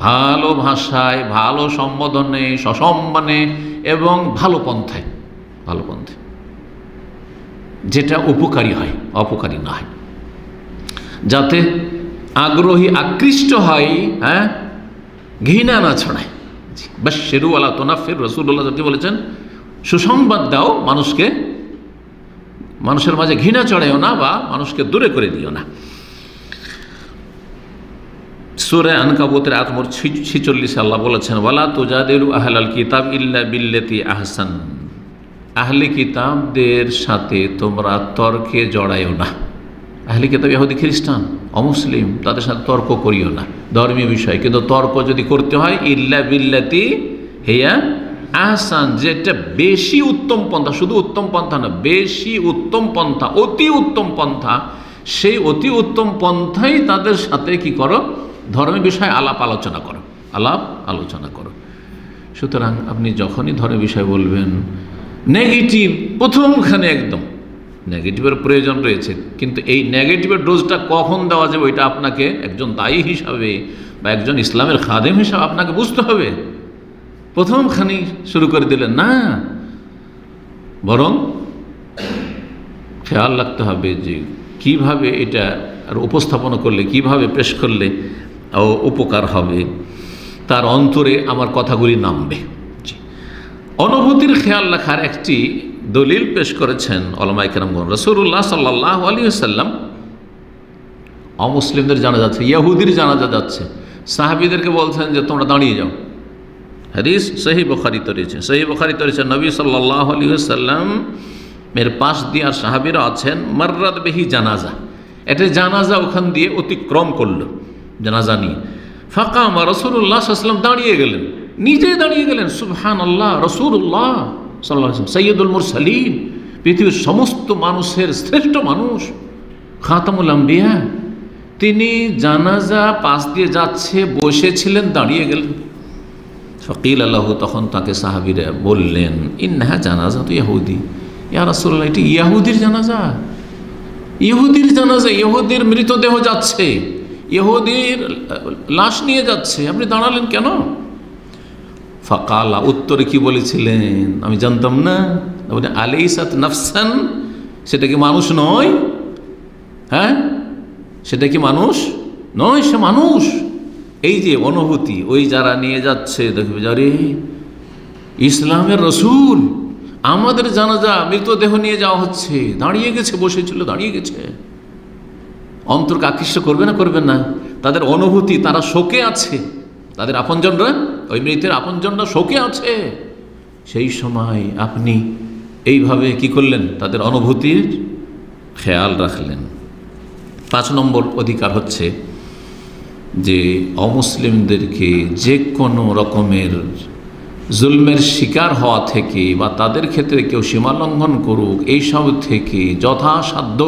ভালো ভাষায়, ভালো সম্বোধনে, সসম্মানে এবং ভালো পন্থায়, যেটা উপকারী হয়, অপকারী না হয়, যাতে আগ্রহী আকৃষ্ট হয়, হ্যাঁ, ঘৃণা না ছড়ায়। বাশশিরু ওয়ালা তুনাফির, রাসূলুল্লাহ কি বলেছেন, সুসংবাদ দাও মানুষকে, মানুষের মাঝে ঘৃণা চড়াইও না বা মানুষকে দূরে করে দিও না। সূরা আনকাবুতের আয়াত নম্বর 46 আল্লাহ বলেছেন, ওয়ালা তুজাদিলু আহলাল কিতাব ইল্লা বিল্লাতি আহসান, আহলে কিতাবদের সাথে তোমরা তর্কে জড়াইও না। আহলে কিতাব ইহুদি খ্রিস্টান অমুসলিম, তাদের সাথে তর্ক করিও না ধর্মীয় বিষয়, কিন্তু তর্ক যদি করতে হয় ইল্লা বিল্লাতি হিয়া আহসান, যেটা বেশি উত্তম পন্থা, শুধু উত্তম পন্থা না, বেশি উত্তম পন্থা, অতি উত্তম পন্থা, সেই অতি উত্তম পন্থাই তাদের সাথে কি করো, ধর্মের বিষয়ে আলাপ আলোচনা করো। সুতরাং আপনি যখনই ধর্মের বিষয় বলবেন, নেগেটিভ প্রথমখানে একদম নেগেটিভের প্রয়োজন রয়েছে, কিন্তু এই নেগেটিভের ডোজটা কখন দেওয়া যাবে ওইটা আপনাকে একজন দায়ী হিসাবে বা একজন ইসলামের খাদেম হিসাবে আপনাকে বুঝতে হবে। প্রথমখানি শুরু করে দিলেন না, বরং খেয়াল রাখতে হবে যে কিভাবে এটা আর উপস্থাপনা করলে, কিভাবে পেশ করলে উপকার হবে, তার অন্তরে আমার কথাগুলি নামবে। অনুভূতির খেয়াল রাখার একটি দলিল পেশ করেছেন উলামায়ে কেরামগণ। রাসূলুল্লাহ সাল্লাল্লাহু আলাইহি ওয়াসাল্লাম অমুসলিমদের জানাজা যাচ্ছে, ইহুদির জানাজা যাচ্ছে, সাহাবীদেরকে বলছেন যে তোমরা দাঁড়িয়ে যাও। হাদিস সহিহ বুখারীতে রয়েছে, নবী সাল্লাল্লাহু আলাইহি ওয়াসাল্লাম এর পাশ দিয়ে আর সাহাবীরা আছেন, মাররাত বিহি জানাজা, একটা জানাজা ওখান দিয়ে অতিক্রম করলো, জানাজা নিয়ে। ফাকামা, রাসূলুল্লাহ সাল্লাল্লাহু আলাইহি ওয়াসাল্লাম দাঁড়িয়ে গেলেন, নিজে দাঁড়িয়ে গেলেন। সুবহানাল্লাহ, রাসূলুল্লাহ সাল্লাল্লাহু আলাইহি ওয়াসাল্লাম সাইয়্যিদুল মুরসালিন, পৃথিবীর সমস্ত মানুষের শ্রেষ্ঠ মানুষ, খাতামুল আম্বিয়া, তিনি জানাজা পাশ দিয়ে যাচ্ছে, বসেছিলেন, দাঁড়িয়ে গেলেন। ফাকিল আল্লাহু, তখন তাকে সাহাবীরা বললেন, ইন্নাহা জানাজাতু ইহুদি, ইয়া রাসূলুল্লাহ, এটি ইহুদির জানাজা, ইহুদির মৃতদেহ যাচ্ছে, ইহুদির লাশ নিয়ে যাচ্ছে, আপনি দাঁড়ালেন কেন? ফাকালা, উত্তরে কি বলেছিলেন আমি জানতাম না। আলাইসাত নাফসান, সেটা কি মানুষ নয়? হ্যাঁ, সেটা কি মানুষ নয়? সে মানুষ। এই যে অনুভূতি, ওই যারা নিয়ে যাচ্ছে, দেখবে যারে ইসলামের রসুল, আমাদের জানাজা, মৃতদেহ নিয়ে যাওয়া হচ্ছে, দাঁড়িয়ে গেছে, বসেছিল, দাঁড়িয়ে গেছে, অন্তরকে আকৃষ্ট করবে না, করবে না? তাদের অনুভূতি, তারা শোকে আছে, তাদের আপনজনরা, ওই মৃতের আপনজনরা শোকে আছে। সেই সময় আপনি এইভাবে কি করলেন? তাদের অনুভূতির খেয়াল রাখলেন। 5 নম্বর অধিকার হচ্ছে যে অমুসলিমদেরকে যে কোনো রকমের জুলমের শিকার হওয়া থেকে বা তাদের ক্ষেত্রে কেউ সীমালঙ্ঘন করুক, এইসব থেকে যথাসাধ্য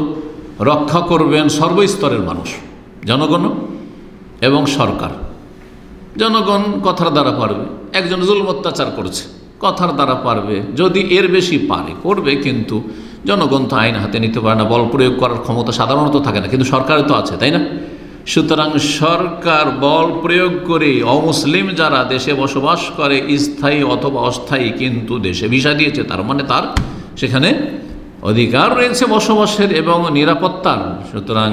রক্ষা করবেন সর্বস্তরের মানুষ, জনগণ এবং সরকার। জনগণ কথার দ্বারা পারবে, একজন জুলম অত্যাচার করছে, কথার দ্বারা পারবে, যদি এর বেশি পারে করবে, কিন্তু জনগণ তো আইন হাতে নিতে পারে না, বল প্রয়োগ করার ক্ষমতা সাধারণত থাকে না, কিন্তু সরকারের তো আছে, তাই না? সুতরাং সরকার বল প্রয়োগ করে অমুসলিম যারা দেশে বসবাস করে, স্থায়ী অথবা অস্থায়ী, কিন্তু দেশে ভিসা দিয়েছে, তার মানে তার সেখানে অধিকার রয়েছে বসবাসের এবং নিরাপত্তার। সুতরাং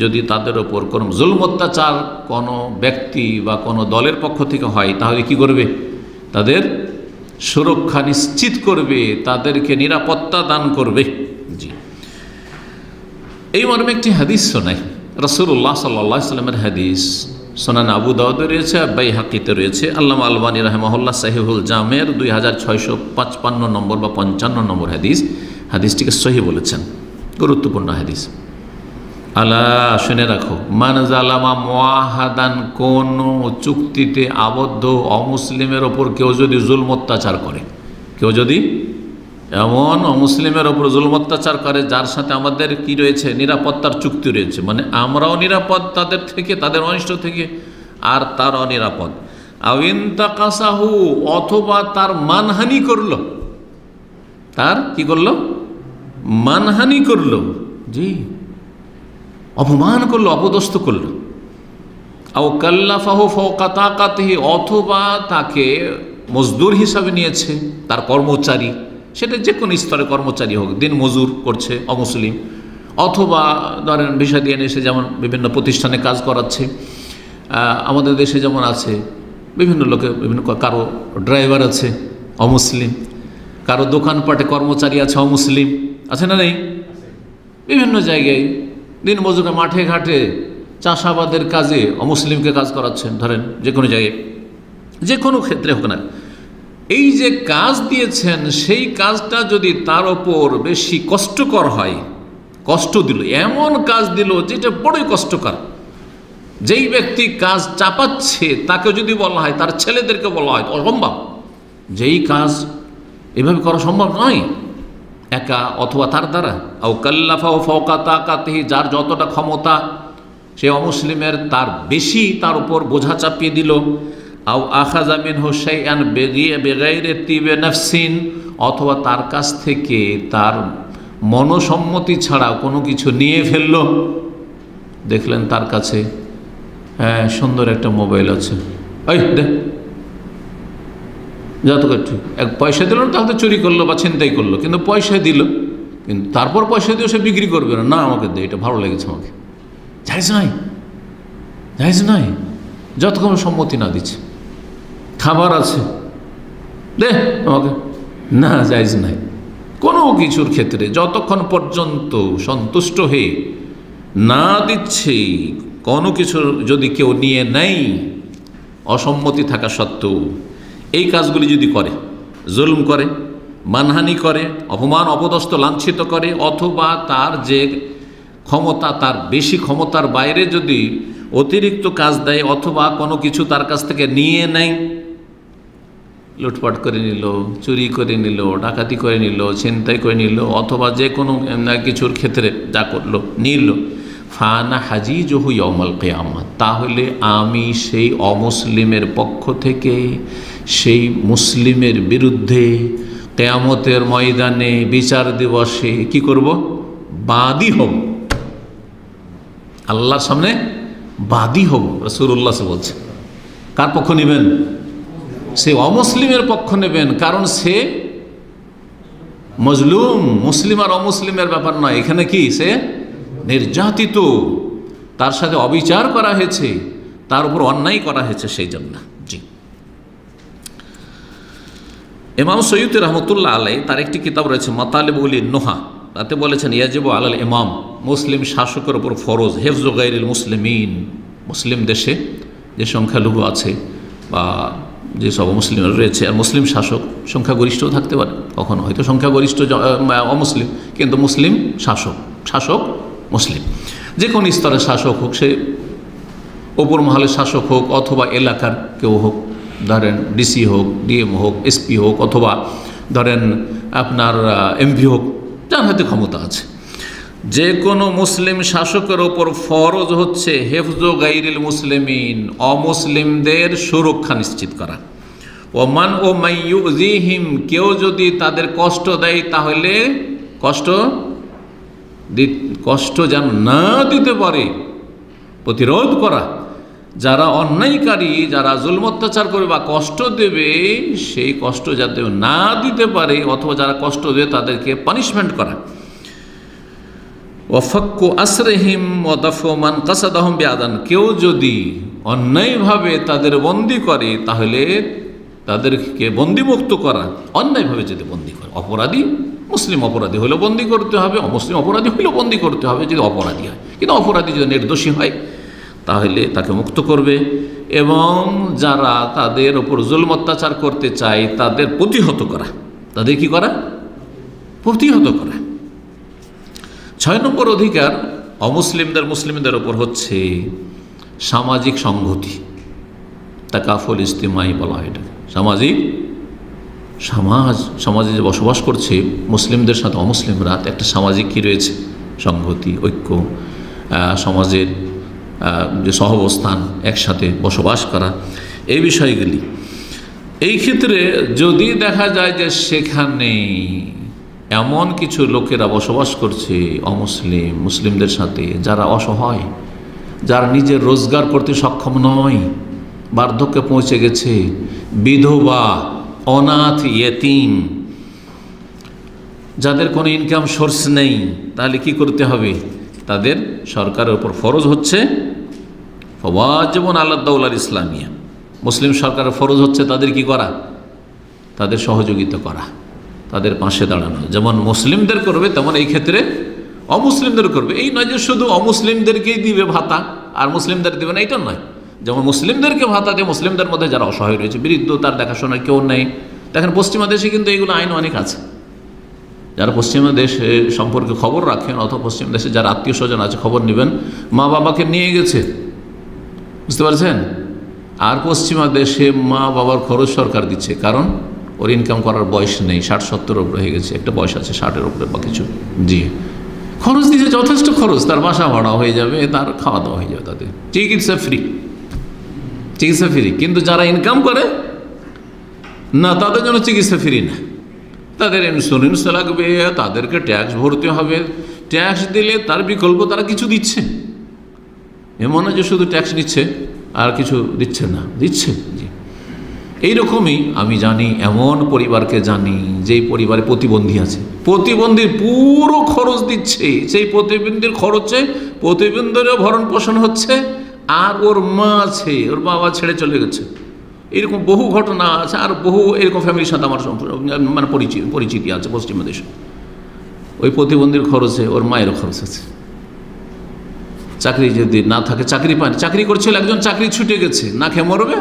যদি তাদের ওপর কোনো জুলম অত্যাচার কোনো ব্যক্তি বা কোনো দলের পক্ষ থেকে হয়, তাহলে কি করবে? তাদের সুরক্ষা নিশ্চিত করবে, তাদেরকে নিরাপত্তা দান করবে। জি, এই মর্মে একটি হাদিস শোনাই, রাসূলুল্লাহ সাল্লাল্লাহু আলাইহি ওয়াসাল্লামের হাদিস, সুনান আবু দাউদে রয়েছে, বাইহাকিতে রয়েছে, আল্লামা আলবানী রাহিমাহুল্লাহ সহিহুল জামের 2655 নম্বর বা 55 নম্বর হাদিস, হাদিসটিকে সহিহ বলেছেন, গুরুত্বপূর্ণ হাদিস। আলা, শুনে রাখো, মান জালামা মুআহাদান, কোন চুক্তিতে আবদ্ধ অমুসলিমের ওপর কেউ যদি জুলম অত্যাচার করে, কেউ যদি এমন অমুসলিমের ওপর জুলম অত্যাচার করে যার সাথে আমাদের কি রয়েছে, নিরাপত্তার চুক্তি রয়েছে, মানে আমরাও নিরাপদ তাদের থেকে, তাদের অনিষ্ট থেকে, আর তারও নিরাপদ। আউইনতাকাসাহু, অথবা তার মানহানি করলো, তার কি করলো, মানহানি করলো, জি, অপমান করলো, অপদস্থ করলো। আও কাল্লাফাহু ফাওকা তাকাতিহি, অথবা তাকে মজদুর হিসাবে নিয়েছে, তার কর্মচারী, সেটা যে কোনো স্তরে কর্মচারী হোক, দিন মজুর করছে অমুসলিম, অথবা ধরেন ভিসা দিয়ে এসে যেমন বিভিন্ন প্রতিষ্ঠানে কাজ করাচ্ছে, আমাদের দেশে যেমন আছে বিভিন্ন লোকে, বিভিন্ন, কারো ড্রাইভার আছে অমুসলিম, কারো দোকানপাটে কর্মচারী আছে অমুসলিম, আছে না নেই? বিভিন্ন জায়গায় দিন মজুরে, মাঠে ঘাটে, চাষাবাদের কাজে অমুসলিমকে কাজ করাচ্ছেন, ধরেন যে কোনো জায়গায়, যে কোনো ক্ষেত্রে হোক না, এই যে কাজ দিয়েছেন সেই কাজটা যদি তার ওপর বেশি কষ্টকর হয়, কষ্ট দিল, এমন কাজ দিল যেটা বড়ই কষ্টকর, যেই ব্যক্তি কাজ চাপাচ্ছে তাকে যদি বলা হয়, তার ছেলেদেরকে বলা হয় অসম্ভব, যেই কাজ এভাবে করা সম্ভব নয় একা অথবা তার দ্বারা। আও কাল্লাফাহু ফাওকা তাকাতিহি, যার যতটা ক্ষমতা সে অমুসলিমের তার বেশি তার উপর বোঝা চাপিয়ে দিল। আও আখাযা মিনহু শাইআন বিগাইরি তিবে নাফসিন, অথবা তার কাছ থেকে তার মনসম্মতি ছাড়া কোনো কিছু নিয়ে ফেলল। দেখলেন তার কাছে হ্যাঁ সুন্দর একটা মোবাইল আছে, এই দেখ, যত এক পয়সা দিল না, তাহলে চুরি করলো বা ছিনতাই করলো, কিন্তু পয়সা দিল, কিন্তু তারপর পয়সা দিয়ে সে বিক্রি করবে না, না আমাকে দে, এটা ভালো লেগেছে আমাকে, জায়েজ নাই, জায়েজ নাই, যতক্ষণ সম্মতি না দিচ্ছে। খাবার আছে, দে আমাকে, না জায়েজ নাই। কোনো কিছুর ক্ষেত্রে যতক্ষণ পর্যন্ত সন্তুষ্ট হয়ে না দিচ্ছে, কোনো কিছু যদি কেউ নিয়ে নেই অসম্মতি থাকা সত্ত্বেও, এই কাজগুলি যদি করে, জুলম করে, মানহানি করে, অপমান অপদস্থ লাঞ্ছিত করে, অথবা তার যে ক্ষমতা তার বেশি ক্ষমতার বাইরে যদি অতিরিক্ত কাজ দেয়, অথবা কোনো কিছু তার কাছ থেকে নিয়ে নেয়, লুটপাট করে নিল, চুরি করে নিল, ডাকাতি করে নিল, ছিনতাই করে নিল, অথবা যে কোনো কিছুর ক্ষেত্রে যা করলো নিল, ফানা হাজিজহু ইয়াউমাল কিয়ামাহ, তাহলে আমি সেই অমুসলিমের পক্ষ থেকে সেই মুসলিমের বিরুদ্ধে কিয়ামতের ময়দানে বিচার দিবসে কি করব, বাদী হব, আল্লাহর সামনে বাদী হব। রাসূলুল্লাহ বলছে, কার পক্ষ নেবেন? সে অমুসলিমের পক্ষ নেবেন, কারণ সে মজলুম। মুসলিম আর অমুসলিমের ব্যাপার নয়, এখানে কি সে নির্যাতিত, তার সাথে অবিচার করা হয়েছে, তার উপর অন্যায় করা হয়েছে, সেই জন্য। জি, ইমাম সৈয়দ রহমতুল্লাহ আলাই তার একটি কিতাব রয়েছে মাতালিবুল নুহা, তাতে বলেছেন ইয়াজিবু আলাল ইমাম, মুসলিম শাসকের উপর ফরজ হিফজু গায়রিল মুসলিমিন, মুসলিম দেশে যে সংখ্যালঘু আছে বা যেসব মুসলিম রয়েছে, আর মুসলিম শাসক সংখ্যাগরিষ্ঠও থাকতে পারে, কখনো হয়তো সংখ্যাগরিষ্ঠ অমুসলিম, কিন্তু মুসলিম শাসক, শাসক মুসলিম, যে কোনো স্তরের শাসক হোক, সে ওপর মহলের শাসক হোক অথবা এলাকার কেউ হোক, ধরেন ডিসি হোক, ডিএম হোক, এসপি হোক, অথবা ধরেন আপনার এমপি হোক, যার হাতে ক্ষমতা আছে, যে কোনো মুসলিম শাসকের ওপর ফরজ হচ্ছে হেফজু গায়রিল মুসলিমিন, অমুসলিমদের সুরক্ষা নিশ্চিত করা। ওমান ও মাইয়ুযিহিম, কেউ যদি তাদের কষ্ট দেয় তাহলে কষ্ট যেন না দিতে পারে প্রতিরোধ করা। যারা অন্যায়কারী, যারা জুলম অত্যাচার করবে বা কষ্ট দেবে, সেই কষ্ট যাতে না দিতে পারে, অথবা যারা কষ্ট দেবে তাদেরকে পানিশমেন্ট করা। ওয়াফাক্কু আসরিহিম ওয়া দাফু মান কাসাদাহুম বিআদান, কেউ যদি অন্যায়ভাবে তাদের বন্দী করে তাহলে তাদেরকে বন্দীমুক্ত করা, অন্যায়ভাবে যদি বন্দী করে, অপরাধী মুসলিম অপরাধী হলেও বন্দী করতে হবে, অমুসলিম অপরাধী হলেও বন্দী করতে হবে যদি অপরাধী হয়, কিন্তু অপরাধী যদি নির্দোষী হয় তাহলে তাকে মুক্ত করবে। এবং যারা তাদের ওপর জুলম অত্যাচার করতে চায় তাদের প্রতিহত করা, তাদের কি করা? প্রতিহত করা। 6 নম্বর অধিকার অমুসলিমদের মুসলিমদের ওপর হচ্ছে সামাজিক সংহতি, তাকাফুল ইজতিমাই বলা হয় এটাকে। সামাজিক সমাজে যে বসবাস করছে মুসলিমদের সাথে অমুসলিমরা, একটা সামাজিক কী রয়েছে, সংহতি, ঐক্য, সমাজের যে সহাবস্থান, একসাথে বসবাস করা, এই বিষয়গুলি। এই ক্ষেত্রে যদি দেখা যায় যে সেখানে এমন কিছু লোকেরা বসবাস করছে অমুসলিম মুসলিমদের সাথে, যারা অসহায়, যারা নিজের রোজগার করতে সক্ষম নয়, বার্ধক্যে পৌঁছে গেছে, বিধবা, অনাথ, ইয়েতিম, যাদের কোনো ইনকাম সোর্স নেই, তাহলে কি করতে হবে? তাদের সরকারের উপর ফরজ হচ্ছে ওয়াজিবুন আলা দাওলাল ইসলামিয়া, মুসলিম সরকারের ফরজ হচ্ছে তাদের কি করা? তাদের সহযোগিতা করা, তাদের পাশে দাঁড়ানো। যেমন মুসলিমদের করবে তেমন এই ক্ষেত্রে অমুসলিমদের করবে। এই নয় যে শুধু অমুসলিমদেরকেই দিবে ভাতা আর মুসলিমদের দিবে না, এটা নয়। যেমন মুসলিমদেরকে ভাতা দিয়ে মুসলিমদের মধ্যে যারা অসহায় রয়েছে, বৃদ্ধ, তার দেখাশোনার কেউ নেই। দেখেন পশ্চিমা দেশে কিন্তু এইগুলো আইন অনেক আছে। যারা পশ্চিমা দেশে সম্পর্কে খবর রাখেন অথবা পশ্চিম দেশে যারা আত্মীয় স্বজন আছে, খবর নেবেন, মা বাবাকে নিয়ে গেছে, বুঝতে পারছেন? আর পশ্চিমা দেশে মা বাবার খরচ সরকার দিচ্ছে, কারণ ওর ইনকাম করার বয়স নেই, 60-70 উপরে হয়ে গেছে, একটা বয়স আছে 60-এর উপরে বা কিছু, জি খরচ দিচ্ছে, যথেষ্ট খরচ, তার বাসা ভাড়া হয়ে যাবে, তার খাওয়া দাওয়া হয়ে যাবে, তাদের চিকিৎসা ফ্রি, চিকিৎসা ফ্রি। কিন্তু যারা ইনকাম করে না, তাদের জন্য চিকিৎসা ফ্রি না, তাদের ইন্স্যুরেন্স লাগবে, তাদেরকে ট্যাক্স ভরতে হবে, ট্যাক্স দিলে তার বিকল্প তারা কিছু দিচ্ছে, এমন না যে শুধু ট্যাক্স নিচ্ছে আর কিছু দিচ্ছে না, দিচ্ছে। জি, এইরকমই আমি জানি, এমন পরিবারকে জানি যেই পরিবারে প্রতিবন্ধী আছে, প্রতিবন্ধীর পুরো খরচ দিচ্ছে, সেই প্রতিবন্ধীর খরচে প্রতিবন্ধীরও ভরণ পোষণ হচ্ছে, আর ওর মা আছে, ওর বাবা ছেড়ে চলে গেছে। এরকম বহু ঘটনা আছে, আর বহু এরকম ফ্যামিলির সাথে আমার মানে পরিচিতি আছে পশ্চিমা দেশে। ওই প্রতিবন্ধীর খরচে ওর মায়েরও খরচ আছে। চাকরি যদি না থাকে, চাকরি পায়, চাকরি করছিল একজন, চাকরি ছুটে গেছে, না খেয়ে মরবে।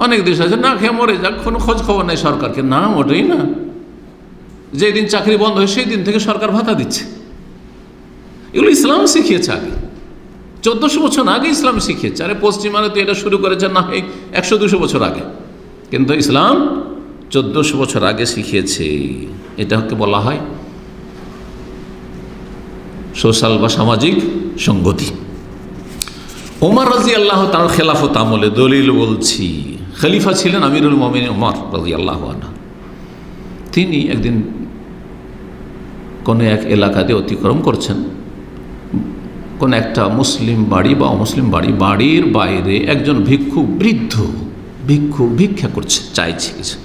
অনেক দেশ আছে না খেয়ে মরে যাক, কোনো খোঁজ খবর নেই সরকারকে, না ওটাই না, যেদিন চাকরি বন্ধ হয় সেই দিন থেকে সরকার ভাতা দিচ্ছে। এগুলো ইসলাম শিখিয়েছে আগে, 1400 বছর আগে ইসলাম শিখিয়েছে। আরে পশ্চিমারা তো এটা শুরু করেছে না হয় 100-200 বছর আগে, কিন্তু ইসলাম 1400 বছর আগে শিখিয়েছে। এটাকে বলা হয় সোশ্যাল বা সামাজিক সংগতি। ওমর রাদিয়াল্লাহু তাআলা খেলাফত আমলে, দলিল বলছি, খলিফা ছিলেন আমিরুল মুমিনিন ওমর রাদিয়াল্লাহু আনহু। তিনি একদিন কোনো এক এলাকাতে অতিক্রম করছেন, কোন একটা মুসলিম বাড়ি বা অমুসলিম বাড়ি, বাড়ির বাইরে একজন ভিক্ষু, বৃদ্ধ ভিক্ষু ভিক্ষা করছে, চাইছে কিছু।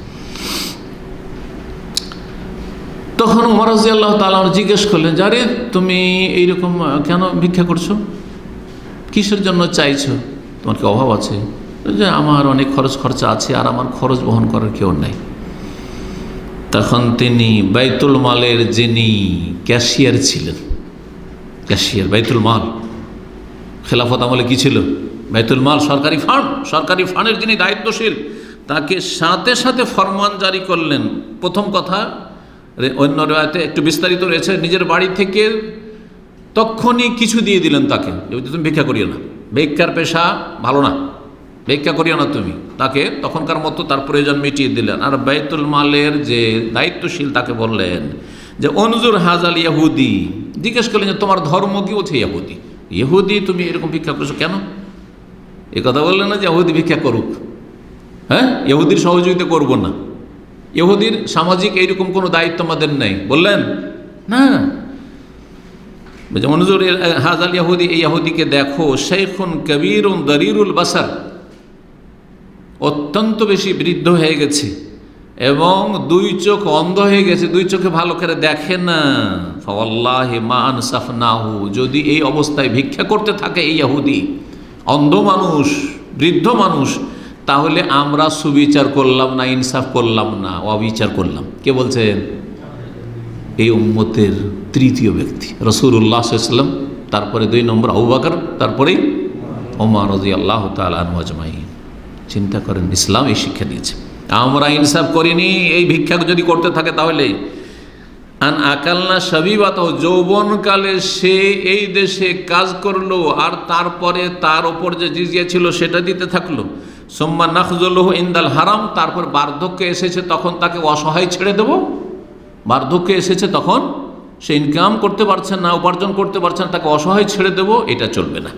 তখন ওমর রাদিয়াল্লাহু তাআলা জিজ্ঞেস করলেন, যারে তুমি এইরকম কেন ভিক্ষা করছো, কিসের জন্য চাইছো, তোমার কি অভাব আছে? যে আমার অনেক খরচ খরচা আছে, আর আমার খরচ বহন করার কেউ নাই। তখন তিনি বাইতুল মালের যিনি ক্যাশিয়ার ছিলেন, ক্যাশিয়ার বাইতুল মাল, খেলাফত আমলে কি ছিল? বাইতুল মাল, সরকারি ফান্ড, সরকারি ফান্ডের যিনি দায়িত্বশীল, তাকে সাথে সাথে ফরমান জারি করলেন। প্রথম কথা, অন্য রেওয়ায়েতে একটু বিস্তারিত রয়েছে, নিজের বাড়ি থেকে তখনই কিছু দিয়ে দিলেন তাকে, তুমি ভিক্ষা করিও না, ভিক্ষার পেশা ভালো না, ভিক্ষা করিও না তুমি, তাকে তখনকার মতো তার প্রয়োজন মিটিয়ে দিলেন। আর বাইতুল মালের যে দায়িত্বশীল তাকে বললেন যে অনজুর হাজাল ইয়াহুদি, জিজ্ঞেস করলেন যে তোমার ধর্ম কি? বলছে ইহুদি। ইহুদি, তুমি এরকম ভিক্ষা করছো কেন? এ কথা বললেন না যে ইহুদি ভিক্ষা করুক, হ্যাঁ, ইহুদির সহযোগিতা করব না, ইহুদির সামাজিক এইরকম কোনো দায়িত্ব আমাদের নেই, বললেন না। মনজুর হাজাল ইহুদি, এই ইহুদিকে দেখো, শেখুন কবিরুন দরিরুল বাসার, অত্যন্ত বেশি বৃদ্ধ হয়ে গেছে এবং দুই চোখ অন্ধ হয়ে গেছে, দুই চোখে ভালো করে দেখে না। ফাওয়াল্লাহি মা আনসাফনাহু, যদি এই অবস্থায় ভিক্ষা করতে থাকে এই ইহুদি, অন্ধ মানুষ, বৃদ্ধ মানুষ, তাহলে আমরা সুবিচার করলাম না, ইনসাফ করলাম না, অবিচার করলাম। কে বলছেন? এই উম্মতের তৃতীয় ব্যক্তি রাসূলুল্লাহ সাল্লাল্লাহু আলাইহি ওয়াসাল্লাম, তারপরে 2 নম্বর আবু বকর, তারপরেই ওমর রাদিয়াল্লাহু তাআলা আনহু আজমাইন। চিন্তা করেন, ইসলাম এই শিক্ষা দিয়েছে। আমরা ইনসাফ করিনি, এই ভিক্ষা যদি করতে থাকে তাহলে আন আকালনা শাবিবাত, যৌবনকালে সে এই দেশে কাজ করলো আর তারপরে তার ওপর যে জিজিয়া ছিল সেটা দিতে থাকলো। সুম্মা নাখজুলহু ইনদাল হারাম, তারপর বার্ধক্যে এসেছে তখন তাকে অসহায় ছেড়ে দেব। বার্ধক্যে এসেছে তখন সে ইনকাম করতে পারছে না, উপার্জন করতে পারছে না, তাকে অসহায় ছেড়ে দেব, এটা চলবে না।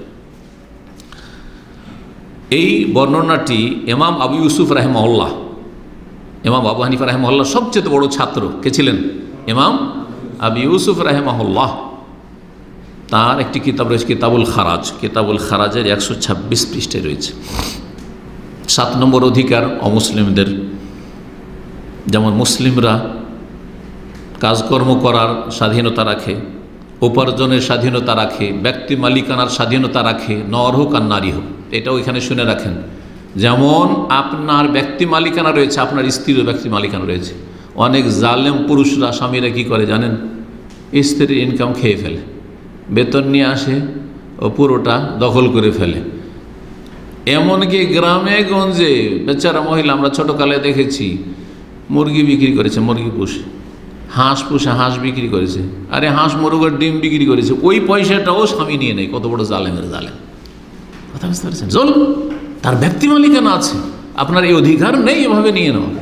এই বর্ণনাটি ইমাম আবু ইউসুফ রাহিমাহুল্লাহ, ইমাম আবু হানিফা রাহিমাহুল্লাহ সবচেয়ে বড় ছাত্র কে ছিলেন? ইমাম আবু ইউসুফ রাহিমাহুল্লাহ। তার একটি কিতাব রয়েছে কিতাবুল খারাজ, কিতাবুল খারাজের 126 পৃষ্ঠায় রয়েছে। 7 নম্বর অধিকার অমুসলিমদের, যেমন মুসলিমরা কাজকর্ম করার স্বাধীনতা রাখে, উপার্জনের স্বাধীনতা রাখে, ব্যক্তি মালিকানার স্বাধীনতা রাখে, নর হোক আর নারী হোক। এটাও এখানে শুনে রাখেন। যেমন আপনার ব্যক্তি মালিকানা রয়েছে, আপনার স্ত্রীরও ব্যক্তি মালিকানা রয়েছে। অনেক জালেম পুরুষরা, স্বামীরা কী করে জানেন? স্ত্রীর ইনকাম খেয়ে ফেলে, বেতন নিয়ে আসে ও পুরোটা দখল করে ফেলে। এমনকি গ্রামে গঞ্জে বেচারা মহিলা আমরা ছোটোকালে দেখেছি মুরগি বিক্রি করেছে, মুরগি পুষে, হাঁস পুষে হাঁস বিক্রি করেছে, আরে হাঁস মুরগের ডিম বিক্রি করেছে, ওই পয়সাটাও স্বামী নিয়ে নেয়। কত বড় জালেমের জালেম, কথা বুঝতে পারছেন? চল, তার ব্যক্তি মালিকানা আছে, আপনার এই অধিকার নেই এভাবে নিয়ে নেওয়া।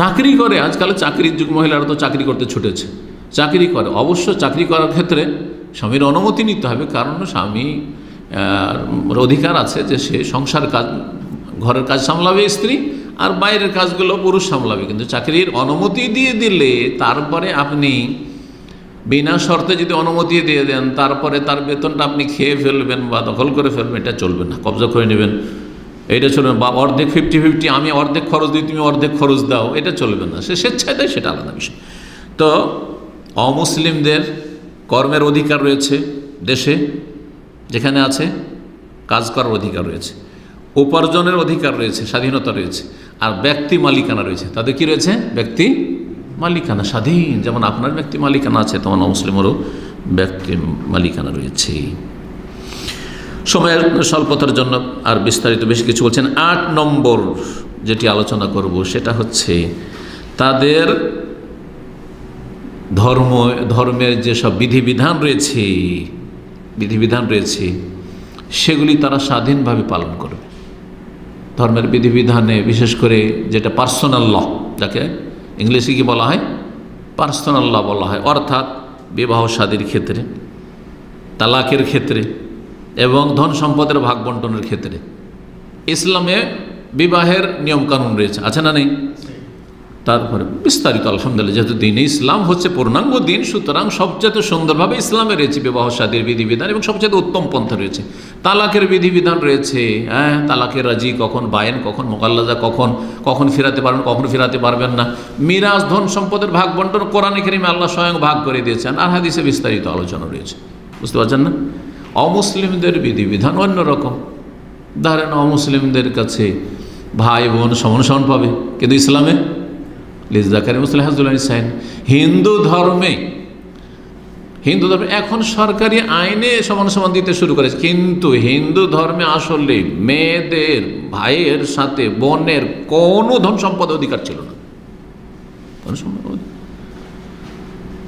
চাকরি করে, আজকাল চাকরির যুগ, মহিলারা তো চাকরি করতে ছুটেছে, চাকরি করে। অবশ্য চাকরি করার ক্ষেত্রে স্বামীর অনুমতি নিতে হবে, কারণ স্বামী অধিকার আছে যে সে সংসার কাজ, ঘরের কাজ সামলাবে স্ত্রী, আর বাইরের কাজগুলো পুরুষ সামলাবে। কিন্তু চাকরির অনুমতি দিয়ে দিলে তারপরে আপনি বিনা শর্তে যদি অনুমতি দিয়ে দেন, তারপরে তার বেতনটা আপনি খেয়ে ফেলবেন বা দখল করে ফেলবেন, এটা চলবে না। কবজা করে নেবেন, এটা চলবে না। বা অর্ধেক 50-50, আমি অর্ধেক খরচ দিই, তুমি অর্ধেক খরচ দাও, এটা চলবে না। সে স্বেচ্ছায় দেয়, সেটা আলাদা বিষয়। তো অমুসলিমদের কর্মের অধিকার রয়েছে, দেশে যেখানে আছে কাজ করার অধিকার রয়েছে, উপার্জনের অধিকার রয়েছে, স্বাধীনতা রয়েছে, আর ব্যক্তি মালিকানা রয়েছে। তাদের কি রয়েছে? ব্যক্তি মালিকানা স্বাধীন। যেমন আপনার ব্যক্তি মালিকানা আছে, তেমন অমুসলিমেরও ব্যক্তি মালিকানা রয়েছে। সময়ের স্বল্পতার জন্য আর বিস্তারিত বেশি কিছু বলছেন। 8 নম্বর যেটি আলোচনা করব সেটা হচ্ছে তাদের ধর্মের যেসব বিধিবিধান রয়েছে সেগুলি তারা স্বাধীনভাবে পালন করবে। ধর্মের বিধিবিধানে বিশেষ করে যেটা পার্সোনাল ল, যাকে ইংলিশে কি বলা হয়? পার্সোনাল ল বলা হয়। অর্থাৎ বিবাহ শাদীর ক্ষেত্রে, তালাকের ক্ষেত্রে এবং ধন সম্পদের ভাগ বন্টনের ক্ষেত্রে ইসলামে বিবাহের নিয়মকানুন রয়েছে, আছে না নেই? তারপরে বিস্তারিত আলহামদুলিল্লাহ, যেহেতু দিন ইসলাম হচ্ছে পূর্ণাঙ্গ দিন, সুতরাং সবচেয়ে সুন্দরভাবে ইসলামে রয়েছে বিবাহ শাদীর বিধিবিধান এবং সবচেয়ে উত্তম পন্থা রয়েছে। তালাকের বিধিবিধান রয়েছে, হ্যাঁ, তালাকের রাজি কখন, বায়েন কখন, মোকাল্লাজা কখন ফিরাতে পারবেন, কখন ফিরাতে পারবেন না। মিরাজ, ধন সম্পদের ভাগ বন্টন কোরআনে কারিমে আল্লাহ স্বয়ং ভাগ করে দিয়েছেন, আর হাদিসে বিস্তারিত আলোচনা রয়েছে। বুঝতে পারছেন না? অমুসলিমদের বিধিবিধান অন্যরকম। ধরেন অমুসলিমদের কাছে ভাই বোন সমান সমান পাবে, কিন্তু ইসলামে লিজাকারি মুসলিম হাজুল্লাহ সাইন। হিন্দু ধর্মে এখন সরকারি আইনে সমান সমান দিতে শুরু করেছে, কিন্তু হিন্দু ধর্মে আসলে মেয়েদের ভাইয়ের সাথে বোনের কোনো ধন সম্পদ অধিকার ছিল না।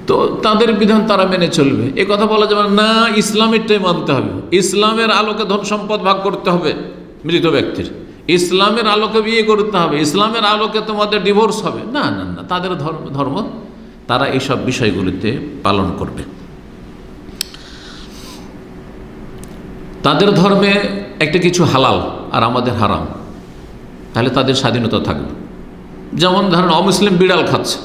তো তাদের বিধান তারা মেনে চলবে, এ কথা বলা যাবে না। ইসলামেরটাই মানতে হবে, ইসলামের আলোকে ধন সম্পদ ভাগ করতে হবে মৃত ব্যক্তির, ইসলামের আলোকে বিয়ে করতে হবে, ইসলামের আলোকে তোমাদের ডিভোর্স হবে না। না না, তাদের ধর্ম তারা এইসব বিষয়গুলিতে পালন করবে। তাদের ধর্মে একটা কিছু হালাল আর আমাদের হারাম, তাহলে তাদের স্বাধীনতা থাকবে। যেমন ধরেন অমুসলিম বিড়াল খাচ্ছে,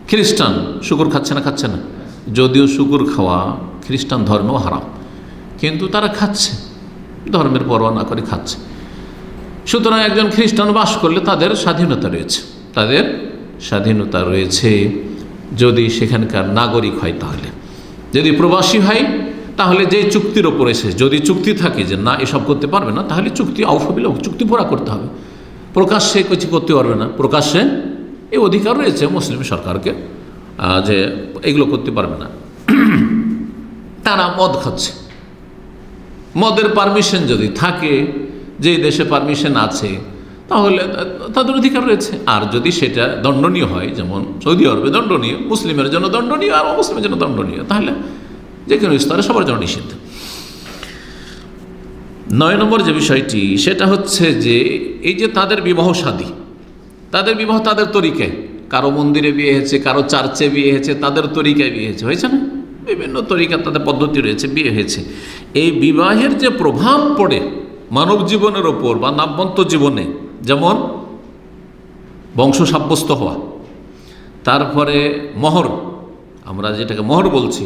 খ্রিস্টান শুকুর খাচ্ছে না, যদিও শুকুর খাওয়া খ্রিস্টান ধর্মেও হারাম, কিন্তু তারা খাচ্ছে, ধর্মের পরোয়া না করে খাচ্ছে। সুতরাং একজন খ্রিস্টান বাস করলে তাদের স্বাধীনতা রয়েছে, যদি সেখানকার নাগরিক হয়। তাহলে যদি প্রবাসী হয়, তাহলে যে চুক্তির ওপর এসে যদি চুক্তি থাকে যে না এসব করতে পারবে না, তাহলে চুক্তি আউফবিল, চুক্তি পুরা করতে হবে। প্রকাশ্যে কিছু করতে পারবে না, প্রকাশ্যে এই অধিকার রয়েছে মুসলিম সরকারকে যে এগুলো করতে পারবে না। তারা মদ খাচ্ছে, মদের পারমিশন যদি থাকে, যে দেশে পারমিশন আছে, তাহলে তাদের অধিকার রয়েছে। আর যদি সেটা দণ্ডনীয় হয়, যেমন সৌদি আরবে দণ্ডনীয়, মুসলিমের জন্য দণ্ডনীয় আর অমুসলিমের জন্য দণ্ডনীয়, তাহলে যে কোনো স্তরে সবার জন্য নিষিদ্ধ। 9 নম্বর যে বিষয়টি সেটা হচ্ছে যে এই যে তাদের বিবাহ শাদী, তাদের বিবাহ তাদের তরিকায়, কারো মন্দিরে বিয়ে হয়েছে, কারো চার্চে বিয়ে হয়েছে, তাদের তরিকায় বিয়ে হয়েছে না, বিভিন্ন তরিকা তাদের পদ্ধতি রয়েছে, বিয়ে হয়েছে। এই বিবাহের যে প্রভাব পড়ে মানব জীবনের ওপর বা দাম্পত্য জীবনে, যেমন বংশ সাব্যস্ত হওয়া, তারপরে মহর, আমরা যেটাকে মহর বলছি,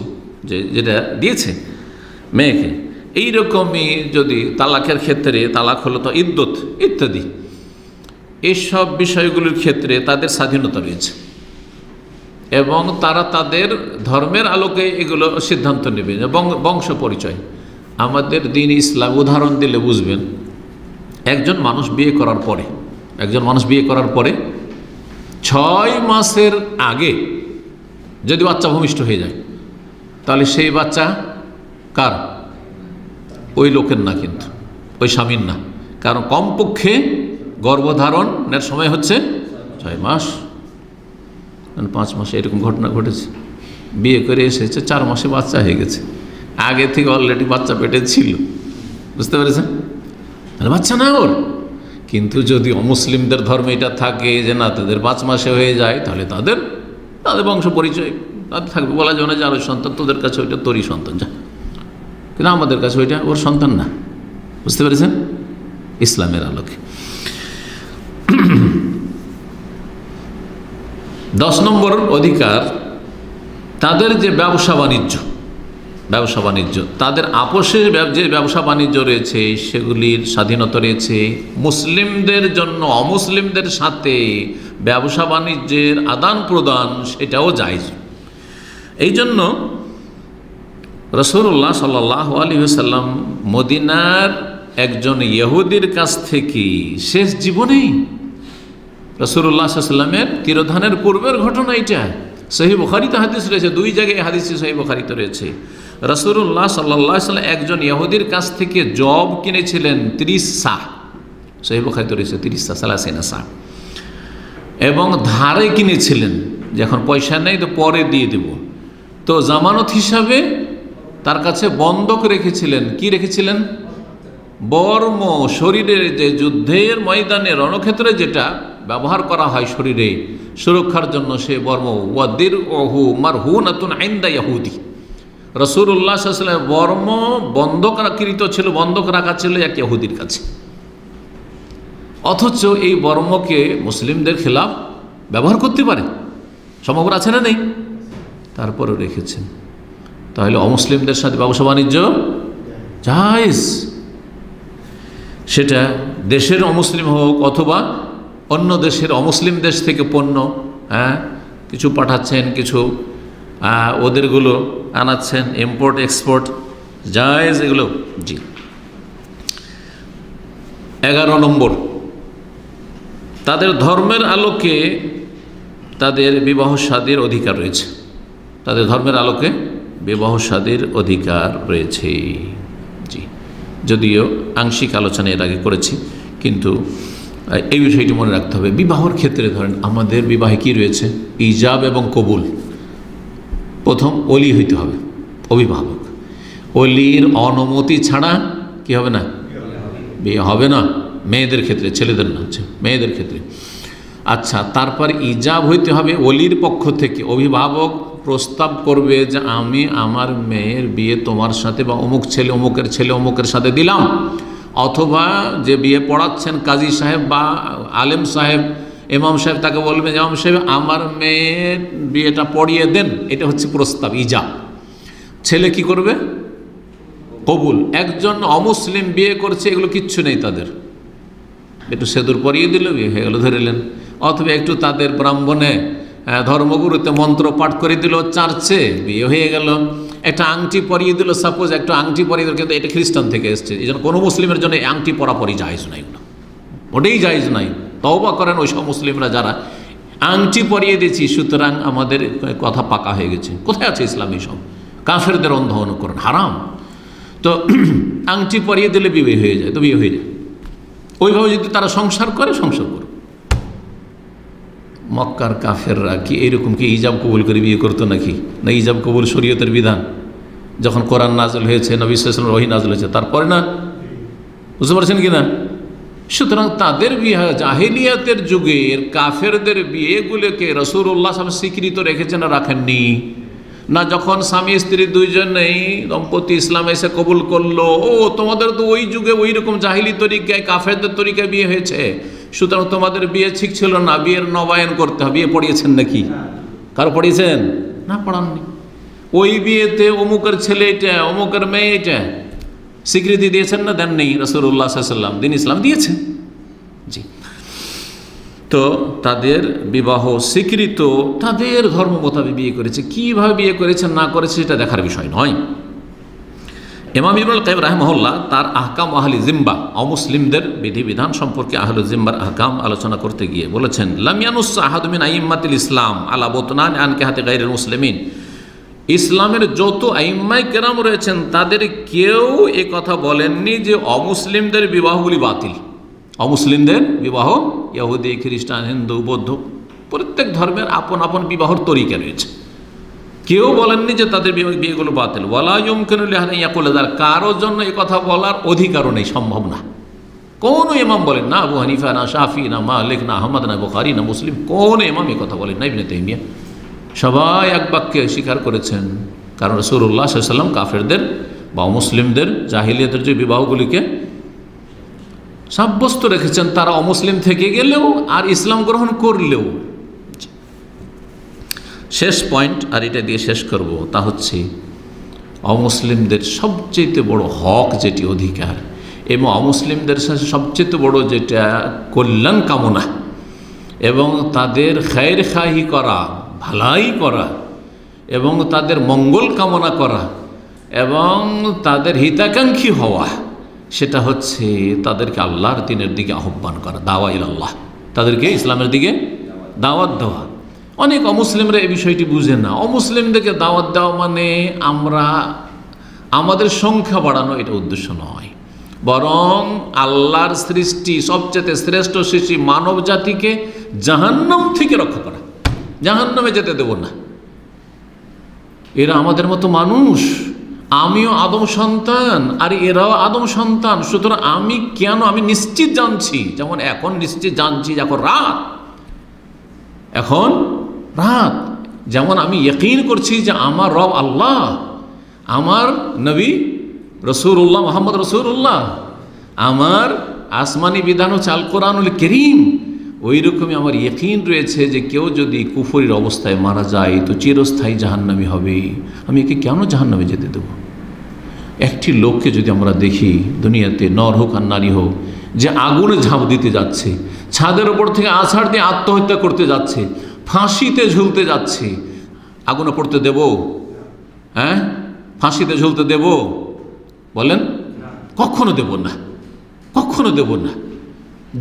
যেটা দিয়েছে মেয়েকে, এইরকমই যদি তালাকের ক্ষেত্রে, তালাক হলো তো ইদ্যত ইত্যাদি, এইসব বিষয়গুলির ক্ষেত্রে তাদের স্বাধীনতা রয়েছে এবং তারা তাদের ধর্মের আলোকে এগুলো সিদ্ধান্ত নেবে। এবং বংশ পরিচয়, আমাদের দ্বীন ইসলাম উদাহরণ দিলে বুঝবেন, একজন মানুষ বিয়ে করার পরে 6 মাসের আগে যদি বাচ্চা ভূমিষ্ঠ হয়ে যায়, তাহলে সেই বাচ্চা কার? ওই লোকের না, কিন্তু ওই স্বামীর না, কারণ কমপক্ষে গর্ভধারণের সময় হচ্ছে 6 মাস, 5 মাসে এরকম ঘটনা ঘটেছে। বিয়ে করে এসেছে 4 মাসে বাচ্চা হয়ে গেছে, আগে থেকে অলরেডি বাচ্চা পেটে ছিল, বুঝতে পেরেছেন? তাহলে বাচ্চা না ওর। কিন্তু যদি অমুসলিমদের ধর্মে এটা থাকে যে না, তাদের 5 মাসে হয়ে যায়, তাহলে তাদের বংশ পরিচয় তাদের থাকবে, বলা যাবে না যে আরো সন্তান, তোদের কাছে ওইটা তোরই সন্তান, যা, কিন্তু আমাদের কাছে ওইটা ওর সন্তান না, বুঝতে পেরেছেন? ইসলামের আলোকে। 10 নম্বর অধিকার, তাদের যে ব্যবসা বাণিজ্য, তাদের আপোষের যে ব্যবসা বাণিজ্য রয়েছে সেগুলির স্বাধীনতা রয়েছে। মুসলিমদের জন্য অমুসলিমদের সাথে ব্যবসা বাণিজ্যের আদান প্রদান সেটাও জায়েজ। এই জন্য রাসূলুল্লাহ সাল্লাল্লাহু আলাইহি ওয়াসাল্লাম মদিনার একজন ইহুদির কাছ থেকে শেষ জীবনেই, রাসূলুল্লাহ সাল্লাল্লাহু আলাইহি ওয়াসাল্লামের তিরোধানের পূর্বের ঘটনা এটা, সহিহ বুখারীতে হাদিস রয়েছে, 2 জায়গায় হাদিসটি সহিহ বুখারীতে রয়েছে। রাসূলুল্লাহ সাল্লাল্লাহু আলাইহি ওয়াসাল্লাম একজন ইহুদির কাছ থেকে জব কিনেছিলেন 30 সা, সহিহ বুখারীতে রয়েছে 30 সা, 30 সা, এবং ধারে কিনেছিলেন, যখন পয়সা নেই তো পরে দিয়ে দেব, তো জামানত হিসাবে তার কাছে বন্ধক রেখেছিলেন। কি রেখেছিলেন? বর্ম, শরীরের যে যুদ্ধের ময়দানে রণক্ষেত্রে যেটা ব্যবহার করা হয় শরীরে সুরক্ষার জন্য, সে বর্ম, ওয়াদির ওহু মারহুনাতুন ইনদা ইহুদি, রাসূলুল্লাহ সাল্লাল্লাহু আলাইহি ওয়াসাল্লাম বর্ম বন্ধক রাখা ছিল এক ইহুদির কাছে। অথচ এই বর্মকে মুসলিমদের খেলাফ ব্যবহার করতে পারে, সম্ভব আছে না নেই? তারপরে রেখেছেন। তাহলে অমুসলিমদের সাথে ব্যবসা বাণিজ্য জায়েজ, সেটা দেশের অমুসলিম হোক অথবা অন্য দেশের অমুসলিম দেশ থেকে পণ্য কিছু পাঠাচ্ছেন, কিছু ওদেরগুলো আনাচ্ছেন, ইম্পোর্ট এক্সপোর্ট জায়েজ এগুলো। জি। 11 নম্বর, তাদের ধর্মের আলোকে তাদের বিবাহ শাদীর অধিকার রয়েছে, তাদের ধর্মের আলোকে বিবাহ শাদীর অধিকার রয়েছে। জি, যদিও আংশিক আলোচনা এর আগে করেছি, কিন্তু এই বিষয়টি মনে রাখতে হবে। বিবাহর ক্ষেত্রে ধরেন আমাদের বিবাহে কি রয়েছে? ইজাব এবং কবুল। প্রথম ওলি হইতে হবে, অভিভাবক। ওলির অনুমতি ছাড়া কি হবে না? বিয়ে হবে না। মেয়েদের ক্ষেত্রে, ছেলেদের না, মেয়েদের ক্ষেত্রে। আচ্ছা, তারপর ইজাব হইতে হবে ওলির পক্ষ থেকে। অভিভাবক প্রস্তাব করবে যে আমি আমার মেয়ের বিয়ে তোমার সাথে বা অমুক ছেলে অমুকের সাথে দিলাম, অথবা যে বিয়ে পড়াচ্ছেন কাজী সাহেব বা আলেম সাহেব, ইমাম সাহেব, তাকে বলবে যে ইমাম সাহেব আমার মেয়ের বিয়েটা পড়িয়ে দেন। এটা হচ্ছে প্রস্তাব, ইজাব। ছেলে কি করবে? কবুল। একজন অমুসলিম বিয়ে করছে, এগুলো কিচ্ছু নেই তাদের, একটু সেদুর পরিয়ে দিল, বিয়ে হয়ে গেল, ধরিলেন। অথবা একটু তাদের ব্রাহ্মণে ধর্মগুরুতে মন্ত্র পাঠ করে দিল, চার্চে বিয়ে হয়ে গেল। একটা আংটি পরিয়ে দিল, সাপোজ একটা আংটি পরিয়ে দিল, কিন্তু এটা খ্রিস্টান থেকে এসছে, এই জন্য কোনো মুসলিমের জন্য আংটি পরাপরি জায়েজ নাই, ওটাই জায়েজ নাই। তওবা করেন ওই সব মুসলিমরা যারা আংটি পরিয়ে দিয়েছি, সুতরাং আমাদের কথা পাকা হয়ে গেছে। কোথায় আছে ইসলামী সব? কাফেরদের অন্ধ অনুকরণ, হারাম। তো আংটি পরিয়ে দিলে বিয়ে হয়ে যায়, তো বিয়ে হয়ে যায়। ওইভাবে যদি তারা সংসার করে, সংসার করুক। মক্কার কাফেররা কি এরকম কি ইজাব কবুল করে বিয়ে করতো নাকি? না ইজাব কবুল শরীয়তের বিধান? যখন কোরআন নাজল হয়েছে, নবী সাল্লাল্লাহু আলাইহি ওয়াসাল্লাম ওহী নাজল হয়েছে, তারপরে না? বুঝতে পারছেন কি না? সুতরাং তাদের বিয়ে, জাহেলিয়াতের যুগের কাফেরদের বিয়েগুলোকে রাসূলুল্লাহ সাল্লাল্লাহু আলাইহি ওয়াসাল্লাম স্বীকৃত রেখেছেন না রাখেননি? না যখন স্বামী স্ত্রী দুইজনেই দম্পতি ইসলাম এসে কবুল করলো, ও তোমাদের তো ওই যুগে ওই রকম জাহিলি তরিকায় কাফেরদের তরিকায় বিয়ে হয়েছে, সুতরাং তোমাদের বিয়ে ঠিক ছিল না, বিয়ের নবায়ন করতে হবে। বিয়ে পড়িয়েছেন নাকি? কারো পড়িয়েছেন? না, পড়াননি। ওই বিয়েতে অমুকের ছেলে এটা, অমুকের মেয়ে এটা, স্বীকৃতি দিয়েছেন না? দেননি। রাসূলুল্লাহ সাল্লাল্লাহু আলাইহি ওয়াসাল্লাম দিন ইসলাম দিয়েছেন। জি, তো তাদের বিবাহ স্বীকৃত, তাদের ধর্ম মোতাবেক বিয়ে করেছে। কীভাবে বিয়ে করেছে না করেছে সেটা দেখার বিষয় নয়। ইমাম ইবনুল কাইয়িম রাহিমাহুল্লাহ তার আহকাম আহলি জিম্বা, অমুসলিমদের বিধিবিধান সম্পর্কে আহলুল জিম্বার আহকাম আলোচনা করতে গিয়ে বলেছেন, লাম ইয়ানুস আহাদু মিন আইম্মাতিল ইসলাম আলা বুতনান আনকিহাতি গায়রিল মুসলিমিন। ইসলামের যত আইম্মায়ে কেরাম রয়েছেন তাদের কেউ এ কথা বলেননি যে অমুসলিমদের বিবাহগুলি বাতিল। অমুসলিমদের বিবাহ, ইহুদি, খ্রিস্টান, হিন্দু, বৌদ্ধ, প্রত্যেক ধর্মের আপন আপন বিবাহর তরিকা রয়েছে। কেউ বলেননি যে তাদের বিয়েগুলো বাতিল। ওয়ালা ইউমকিনু লিআহাদিন ইয়াকুলা যালিকা, কারোর জন্য এই কথা বলার অধিকারও নেই, সম্ভব না। কোন ইমাম বলেন না, আবু হানিফা না, শাফি না, মালিক না, আহমদ না, বুখারী না, মুসলিম, কোন ইমাম এই কথা বলেন না। ইবনে তাইমিয়া সবাই এক বাক্যে স্বীকার করেছেন, কারণ রাসূলুল্লাহ সাল্লাল্লাহু আলাইহি ওয়াসাল্লাম কাফেরদের বা মুসলিমদের জাহিলিয়াতের যে বিবাহগুলিকে সাব্যস্ত রেখেছেন, তারা অমুসলিম থেকে গেলেও আর ইসলাম গ্রহণ করলেও। শেষ পয়েন্ট, আর এটা দিয়ে শেষ করব, তা হচ্ছে অমুসলিমদের সবচেয়ে বড় হক যেটি অধিকার, এবং অমুসলিমদের সাথে সবচেয়ে বড় যেটা কল্যাণ কামনা এবং তাদের খায়ের খাহি করা, ভালাই করা এবং তাদের মঙ্গল কামনা করা এবং তাদের হিতাকাঙ্ক্ষী হওয়া, সেটা হচ্ছে তাদেরকে আল্লাহর দ্বীনের দিকে আহ্বান করা, দাওয়া ইলাল্লাহ, তাদেরকে ইসলামের দিকে দাওয়াত দেওয়া। অনেক অমুসলিমরা এই বিষয়টি বুঝে না। অমুসলিমদেরকে দাওয়াত দেওয়া মানে আমরা আমাদের সংখ্যা বাড়ানো, এটা উদ্দেশ্য নয়, বরং আল্লাহর সৃষ্টি সবচেয়ে শ্রেষ্ঠ সৃষ্টি মানব জাতিকে জাহান্নাম থেকে রক্ষা করা, জাহান্নামে যেতে দেব না। এরা আমাদের মতো মানুষ, আমিও আদম সন্তান আর এরাও আদম সন্তান, সুতরাং আমি নিশ্চিত জানছি, যেমন এখন নিশ্চিত জানছি যে এখন রাত, যেমন আমি ইয়াকিন করছি যে আমার রব আল্লাহ, আমার নবী রাসূলুল্লাহ মুহাম্মদ রাসূলুল্লাহ, আমার আসমানি বিধান হচ্ছে আল কোরআনুল কারীম, ওই রকমই আমার ইয়াকিন রয়েছে যে কেউ যদি কুফরির অবস্থায় মারা যায় তো চিরস্থায়ী জাহান্নামী হবে। আমি একে কেন জাহান্নামে যেতে দেব? একটি লোককে যদি আমরা দেখি দুনিয়াতে, নর হোক আর নারী হোক, যে আগুনে ঝাঁপ দিতে যাচ্ছে, ছাদের ওপর থেকে আছাড় দিয়ে আত্মহত্যা করতে যাচ্ছে, ফাঁসিতে ঝুলতে যাচ্ছে, আগুনে পড়তে দেব? হ্যাঁ, ফাঁসিতে ঝুলতে দেব? বলেন, কখনো দেব না, কখনো দেব না।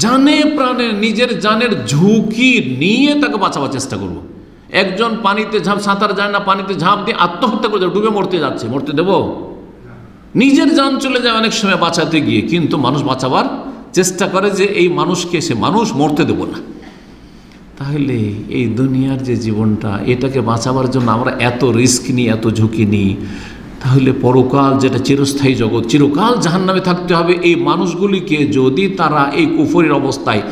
জানে প্রাণে নিজের জানের ঝুঁকি নিয়ে তাকে বাঁচাবার চেষ্টা করব। একজন পানিতে সাঁতার যায় না, পানিতে ঝাঁপ দিয়ে আত্মহত্যা করে ডুবে মরতে যাচ্ছে, মরতে দেব? নিজের জান চলে যায় অনেক সময় বাঁচাতে গিয়ে, কিন্তু মানুষ বাঁচাবার চেষ্টা করে যে এই মানুষকে, সে মানুষ, মরতে দেব না। তাহলে এই দুনিয়ার যে জীবনটা, এটাকে বাঁচাবার জন্য আমরা এত রিস্ক নিই, এত ঝুঁকি নিই, তাহলে পরকাল যেটা চিরস্থায়ী জগৎ, চিরকাল জাহান্নামে থাকতে হবে, এই মানুষগুলিকে যদি তারা এই কুফরির অবস্থায়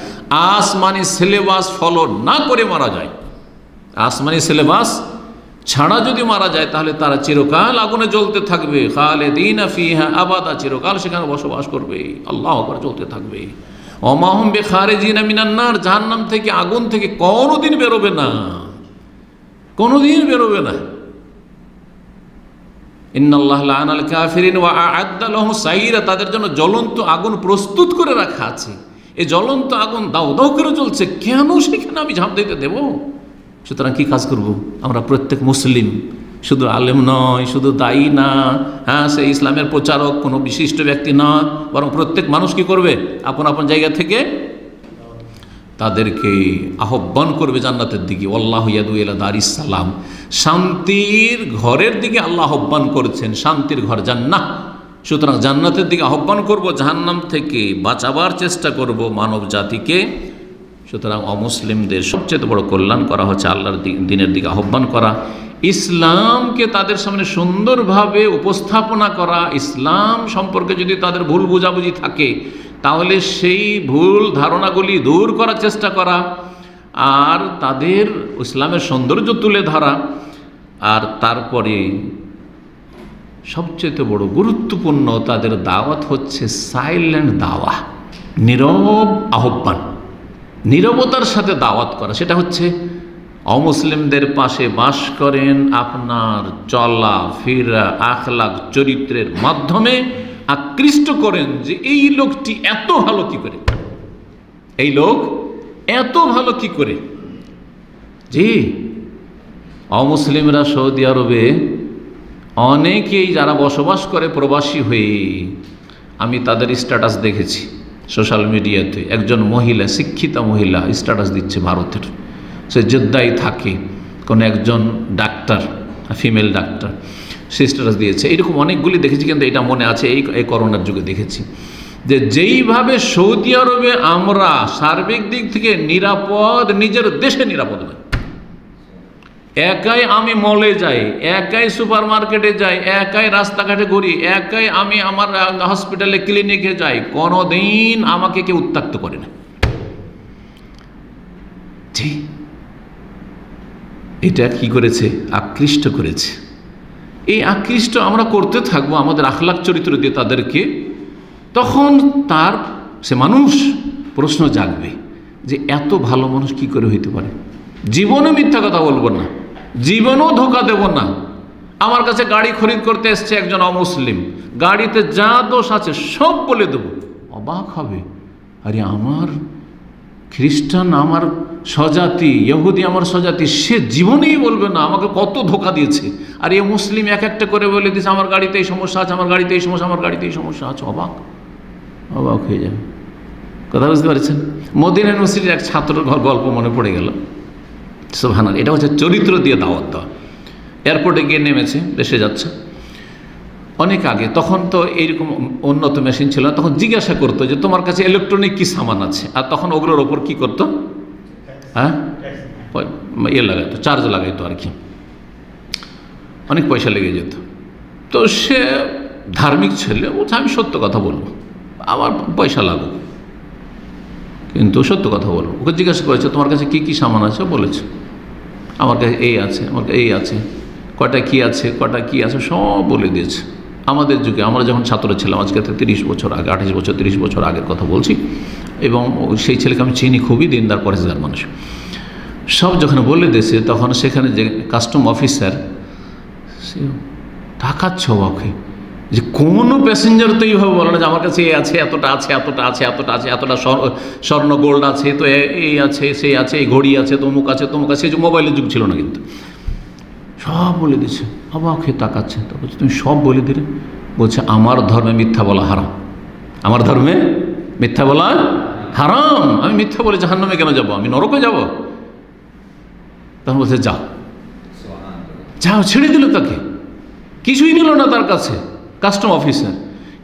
আসমানি সিলেবাস ফলো না করে মারা যায়, আসমানি সিলেবাস ছাড়া যদি মারা যায়, তাহলে তারা চিরকাল আগুনে জ্বলতে থাকবে, খালিদিনা ফিহা আবাদা, চিরকাল সেখানে বসবাস করবে, আল্লাহু আকবার, জ্বলতে থাকবে। ওমা হুম বিখারিজিনা মিনান নার, জাহান্নাম থেকে, আগুন থেকে কোনোদিন বেরোবে না, কোনোদিন বেরোবে না। ইন্নাল্লাহ লাআনাল কাফিরিন ওয়া আ'আদ্দা লাহুম সাইরা, তাদের জন্য জ্বলন্ত আগুন প্রস্তুত করে রাখা আছে। এই জ্বলন্ত আগুন দাউ দাউ করে জ্বলছে, কেন সেখানে আমি ঝাঁপ দিতে দেব? সুতরাং কি কাজ করব আমরা? প্রত্যেক মুসলিম, শুধু আলেম নয়, শুধু দায়ী না, হ্যাঁ, সে ইসলামের প্রচারক কোনো বিশিষ্ট ব্যক্তি না, বরং প্রত্যেক মানুষ কি করবে? আপন আপন জায়গা থেকে তাদেরকে আহ্বান করবে জান্নাতের দিকে। আল্লাহু ইয়াদু ইলা দারিস সালাম, শান্তির ঘরের দিকে আল্লাহ আহ্বান করেছেন। শান্তির ঘর জান্নাহ, সুতরাং জান্নাতের দিকে আহ্বান করব, জাহান্নাম থেকে বাঁচাবার চেষ্টা করব মানব জাতিকে। সুতরাং অমুসলিমদের সবচেয়ে বড় কল্যাণ করা হচ্ছে আল্লাহর দিনের দিকে আহ্বান করা, ইসলামকে তাদের সামনে সুন্দরভাবে উপস্থাপনা করা। ইসলাম সম্পর্কে যদি তাদের ভুল বোঝাবুঝি থাকে তাহলে সেই ভুল ধারণাগুলি দূর করার চেষ্টা করা, আর তাদের ইসলামের সৌন্দর্য তুলে ধরা। আর তারপরে সবচেয়ে বড় গুরুত্বপূর্ণ তাদের দাওয়াত হচ্ছে সাইলেন্ট দাওয়া, নীরব আহ্বান, নীরবতার সাথে দাওয়াত করা। সেটা হচ্ছে অমুসলিমদের পাশে বাস করেন, আপনার চলা ফেরা আখলাক চরিত্রের মাধ্যমে আকৃষ্ট করেন যে এই লোকটি এত ভালো কি করে, এই লোক এত ভালো কি করে। জি, অমুসলিমরা সৌদি আরবে অনেকেই যারা বসবাস করে প্রবাসী হয়ে, আমি তাদের স্ট্যাটাস দেখেছি সোশ্যাল মিডিয়াতে। একজন মহিলা, শিক্ষিতা মহিলা স্ট্যাটাস দিচ্ছে ভারতের, সে জেদ্দায় থাকে, কোনো একজন ডাক্তার, ফিমেল ডাক্তার, সে স্ট্যাটাস দিয়েছে। এইরকম অনেকগুলি দেখেছি, কিন্তু এটা মনে আছে এই করোনার যুগে দেখেছি যে যেইভাবে সৌদি আরবে আমরা সার্বিক দিক থেকে নিরাপদ, নিজের দেশে নিরাপদ নয়। একাই আমি মলে যাই, একাই সুপার মার্কেটে যাই, একাই রাস্তাঘাটে ঘুরি, একাই আমি আমার হসপিটালে ক্লিনিকে যাই, কোনোদিন আমাকে কেউ উত্ত্যক্ত করে না। জি, এটা কি করেছে? আকৃষ্ট করেছে। এই আকৃষ্ট আমরা করতে থাকবো আমাদের আখলাক চরিত্র দিয়ে তাদেরকে, তখন তার সে মানুষ প্রশ্ন জাগবে যে এত ভালো মানুষ কি করে হইতে পারে। জীবনে মিথ্যা কথা বলবো না, জীবনেও ধোকা দেব না। আমার কাছে গাড়ি খরিদ করতে এসছে একজন অমুসলিম, গাড়িতে যা দোষ আছে সব বলে দেব। অবাক হবে, আরে আমার খ্রিস্টান আমার স্বজাতি, ইহুদি আমার স্বজাতি, সে জীবনেই বলবে না আমাকে কত ধোকা দিয়েছে। আর এই মুসলিম এক একটা করে বলে দিয়েছে আমার গাড়িতে এই সমস্যা আছে, আমার গাড়িতে এই সমস্যা, আমার গাড়িতে এই সমস্যা আছে। অবাক অবাক হয়ে যাবে। কথা বুঝতে পারছেন? মদিনা ইউনিভার্সিটির এক ছাত্রের গল্প মনে পড়ে গেল। সুবহানাল্লাহ, এটা হচ্ছে চরিত্র দিয়ে দাওয়াত দেওয়া। এয়ারপোর্টে গিয়ে নেমেছে, দেশে যাচ্ছে অনেক আগে, তখন তো এইরকম উন্নত মেশিন ছিল না। তখন জিজ্ঞাসা করতো যে তোমার কাছে ইলেকট্রনিক কি সামান আছে, আর তখন ওগুলোর ওপর কি করতো, হ্যাঁ লাগাইতো, চার্জ লাগাইতো আর কি, অনেক পয়সা লেগে যেত। তো সে ধার্মিক ছেলে, বলছে আমি সত্য কথা বলবো, আমার পয়সা লাগুক, কিন্তু সত্য কথা বলবো। ওকে জিজ্ঞাসা করেছে তোমার কাছে কি কি সামান আছে, বলেছে আমার কাছে এই আছে, আমার কাছে এই আছে, কটা কি আছে, কটা কি আছে সব বলে দিয়েছে। আমাদের যুগে আমরা যখন ছাত্র ছিলাম, আজকে 30 বছর আগে, 28 বছর 30 বছর আগের কথা বলছি, এবং সেই ছেলেকে আমি চিনি, খুবই দিনদার পরেশগার মানুষ। সব যখন বলে দিয়েছে তখন সেখানে যে কাস্টম অফিসার, সে তাকাচ্ছে অবাকে যে কোনো প্যাসেঞ্জার তো এইভাবে বলে না যে আমার কাছে এই আছে, এতটা আছে, এতটা আছে, এতটা আছে, এতটা স্বর্ণ গোল্ড আছে, তো এই আছে, সেই আছে, এই ঘড়ি আছে, তমুক আছে, তমুক আছে। যে মোবাইলের যুগ ছিল না, কিন্তু সব বলে দিচ্ছে। অবাক হয়ে তাকাচ্ছে, তো বলছে তুমি সব বলে দিলে? বলছে আমার ধর্মে মিথ্যা বলা হারাম, আমার ধর্মে মিথ্যা বলা হারাম, আমি মিথ্যা বলে জাহান্নামে কেন যাব, আমি নরকে যাব? তখন বলছে যাও যাও, ছেড়ে দিল তাকে, কিছুই নিল না তার কাছে কাস্টম অফিসার।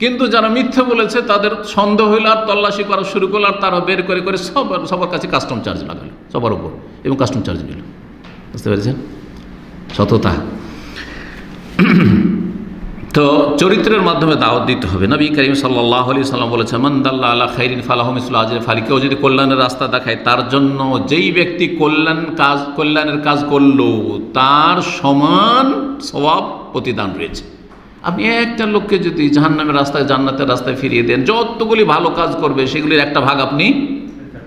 কিন্তু যারা মিথ্যা বলেছে তাদের সন্দেহ হইল, আর তল্লাশি করা শুরু করলো, আর তারা বের করে করে সবার কাছে কাস্টম চার্জ লাগালো, সবার উপর, এবং কাস্টম চার্জ নিল। বুঝতে পেরেছেন সততা? তো চরিত্রের মাধ্যমে দাওয়াত দিতে হবে। নবী করিম সাল্লাল্লাহু আলাইহি সাল্লাম বলেছেন মান দাল্লা আলা খাইরিন ফালাহু মিসলু আজরি ফালি, কেউ যদি কল্যাণের রাস্তা দেখায় তার জন্য, যেই ব্যক্তি কল্যাণের কাজ করলো তার সমান সওয়াব প্রতিদান রয়েছে। আপনি একটা লোককে যদি জাহান্নামের রাস্তায় জান্নাতের রাস্তায় ফিরিয়ে দেন, যতগুলি ভালো কাজ করবে সেগুলির একটা ভাগ আপনি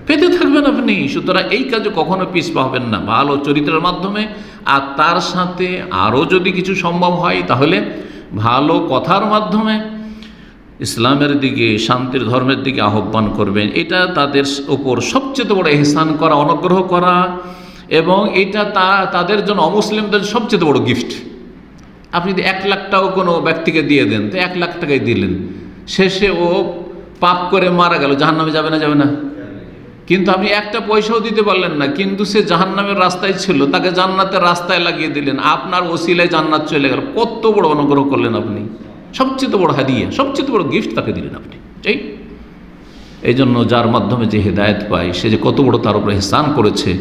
পেতে থাকবেন আপনি। সুতরাং এই কাজে কখনো পিছপা হবেন না, ভালো চরিত্রের মাধ্যমে। আর তার সাথে আরও যদি কিছু সম্ভব হয় তাহলে ভালো কথার মাধ্যমে ইসলামের দিকে, শান্তির ধর্মের দিকে আহ্বান করবেন। এটা তাদের উপর সবচেয়ে বড় ইহসান করা, অনুগ্রহ করা, এবং এটা তাদের জন্য, অমুসলিমদের সবচেয়ে বড় গিফট। আপনি যদি 1 লাখ টাকাও কোনো ব্যক্তিকে দিয়ে দেন, তো 1 লাখ টাকাই দিলেন, শেষে ও পাপ করে মারা গেল, জাহান্নামে যাবে না? যাবে না। কিন্তু আপনি একটা পয়সাও দিতে পারলেন না, কিন্তু সে জাহান্নামের রাস্তায় ছিল, তাকে জান্নাতের রাস্তায় লাগিয়ে দিলেন, আপনার ওসিলায় জান্নাত চলে গেল। কত বড় অনুগ্রহ করলেন আপনি। সবচেয়ে বড় হাদিয়া, সবচেয়ে বড় গিফট তাকে দিলেন আপনি। এই এই জন্য যার মাধ্যমে যে হেদায়েত পায় সে যে কত বড় তার উপরে ইহসান করেছে,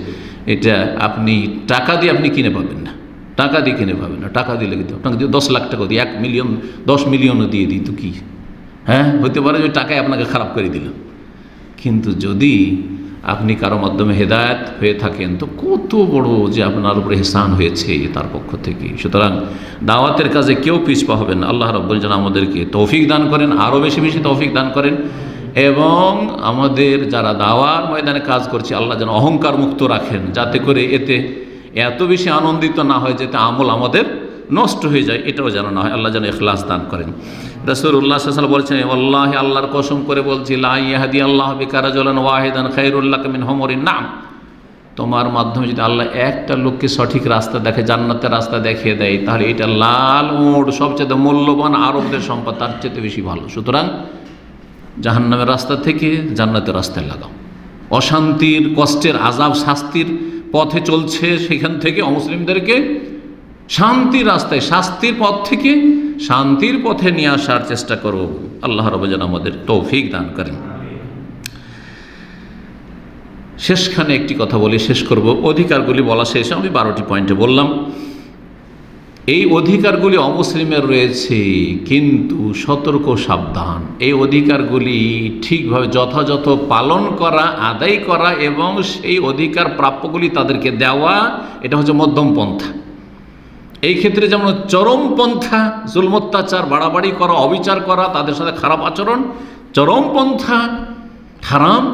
এটা আপনি টাকা দিয়ে আপনি কিনে পাবেন না, টাকা দিয়ে কিনে পাবেন না। টাকা দিলে কিন্তু আপনাকে যদি 10 লাখ টাকা দিয়ে 1 মিলিয়ন 10 মিলিয়নও দিয়ে দিই তো কি, হ্যাঁ হতে পারে যে টাকায় আপনাকে খারাপ করে দিল। কিন্তু যদি আপনি কারো মাধ্যমে হেদায়েত হয়ে থাকেন তো কত বড় যে আপনার উপরে ইহসান হয়েছে তার পক্ষ থেকে। সুতরাং দাওয়াতের কাজে কেউ পিছপা হবেন না। আল্লাহ রাব্বুল যেন আমাদেরকে তৌফিক দান করেন, আরও বেশি বেশি তৌফিক দান করেন, এবং আমাদের যারা দাওয়ার ময়দানে কাজ করছে আল্লাহ যেন অহংকার মুক্ত রাখেন, যাতে করে এতে এত বেশি আনন্দিত না হয় যাতে আমল আমাদের নষ্ট হয়ে যায়, এটাও যেন না হয়। আল্লাহ যেন ইখলাস দান করেন। রাসূলুল্লাহ সাল্লাল্লাহু আলাইহি ওয়াসাল্লাম বলেছেন, ওয়াল্লাহি আল্লাহর কসম করে বলছি, লা ইয়াহদি আল্লাহু বিকা রাজুলান ওয়াহিদান খায়রুল লাকা মিন হুমুরিন নাম। তোমার মাধ্যমে যদি আল্লাহ একটা লোককে সঠিক রাস্তা দেখে, জান্নাতের রাস্তা দেখিয়ে দেয়, তাহলে এটা লাল উট সবচেয়ে মূল্যবান আরবদের সম্পদ, তার চেয়ে বেশি ভালো। সুতরাং জাহান্নামের রাস্তা থেকে জান্নাতের রাস্তায় লাগাও। অশান্তির, কষ্টের, আযাব, শাস্তির পথে চলছে সেখান থেকে অমুসলিমদেরকে শান্তির রাস্তায়, শাস্তির পথ থেকে শান্তির পথে নিয়ে আসার চেষ্টা করো। আল্লাহ রাব্বুল যেন আমাদের তৌফিক দান করেন। শেষখানে একটি কথা বলি, শেষ করব। অধিকারগুলি বলা শেষে আমি 12টি পয়েন্টে বললাম। এই অধিকারগুলি অমুসলিমের রয়েছে, কিন্তু সতর্ক সাবধান। এই অধিকারগুলি ঠিকভাবে যথাযথ পালন করা, আদায় করা এবং সেই অধিকার প্রাপ্যগুলি তাদেরকে দেওয়া, এটা হচ্ছে মধ্যম পন্থা। এই ক্ষেত্রে যেমন চরম পন্থা জুলম অত্যাচার, বাড়াবাড়ি করা, অবিচার করা, তাদের সাথে খারাপ আচরণ, চরম পন্থা হারাম,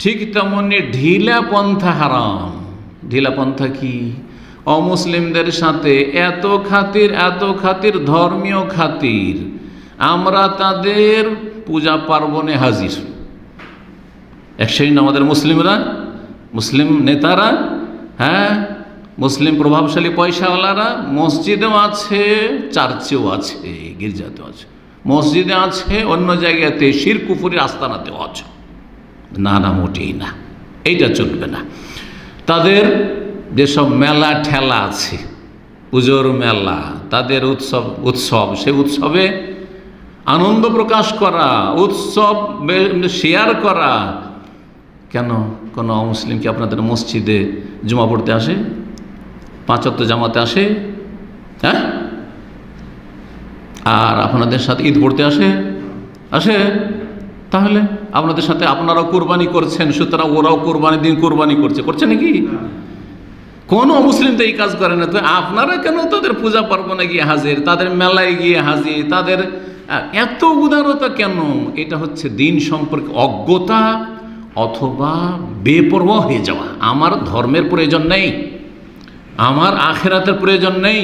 ঠিক তেমনি ঢিলা পন্থা হারাম। ঢিলা পন্থা কি? অমুসলিমদের সাথে এত খাতির, ধর্মীয় খাতির, আমরা তাদের পূজা পার্বণে হাজির। এক শ্রেণী আমাদের মুসলিমরা, মুসলিম নেতারা, হ্যাঁ মুসলিম প্রভাবশালী পয়সাওয়ালারা মসজিদেও আছে, চার্চেও আছে, গির্জাতেও আছে, মসজিদে আছে, অন্য জায়গাতে শিরক কুফরির আস্তানাতেও আছে। না না, মোটেই না, এইটা চলবে না। তাদের যেসব মেলা ঠেলা আছে, পুজোর মেলা, তাদের উৎসব সে উৎসবে আনন্দ প্রকাশ করা, উৎসব শেয়ার করা। কেন কোনো অমুসলিম কি আপনাদের মসজিদে জুমা পড়তে আসে, 5 ওয়াক্ত জামাতে আসে? হ্যাঁ, আর আপনাদের সাথে ঈদ পড়তে আসে? তাহলে আপনাদের সাথে আপনারাও কোরবানি করছেন, সুতরাং ওরাও কোরবানির দিন কোরবানি করছে নাকি? কোনো মুসলিম তো এই কাজ করে না। তো আপনারা কেন তাদের পূজা পার্বণে গিয়ে হাজির, তাদের মেলায় গিয়ে হাজির, তাদের এত উদারতা কেন? এটা হচ্ছে দিন সম্পর্কে অজ্ঞতা অথবা বেপরোয়া হয়ে যাওয়া। আমার ধর্মের প্রয়োজন নেই, আমার আখিরাতের প্রয়োজন নেই,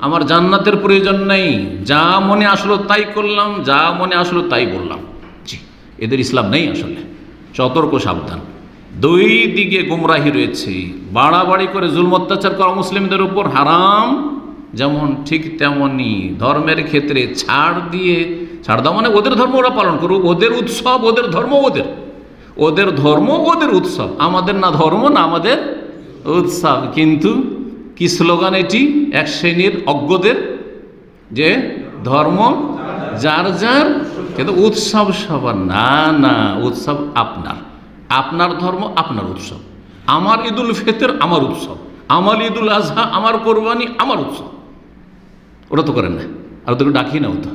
আমার জান্নাতের প্রয়োজন নেই, যা মনে আসলো তাই করলাম, যা মনে আসলো তাই বললাম। জি, এদের ইসলাম নেই আসলে। সতর্ক সাবধান। দুই দিকে গুমরাহি রয়েছে। বাড়াবাড়ি করে জুলম অত্যাচার করা মুসলিমদের উপর হারাম, যেমন ঠিক তেমনি ধর্মের ক্ষেত্রে ছাড় দাও মানে ওদের ধর্ম ওরা পালন করুক, ওদের উৎসব, ওদের ধর্ম ওদের উৎসব, আমাদের না ধর্ম না আমাদের উৎসব। কিন্তু কি স্লোগান এটি এক শ্রেণীর অজ্ঞদের, যে ধর্ম যার যার, কিন্তু উৎসব সবার। না না, উৎসব আপনার ধর্ম আপনার উৎসব। আমার ঈদুল ফিতর আমার উৎসব, আমার ঈদুল আজহা আমার কোরবানি আমার উৎসব। ওটা তো করেন না, আর ওদেরকে ডাকি না, ওটা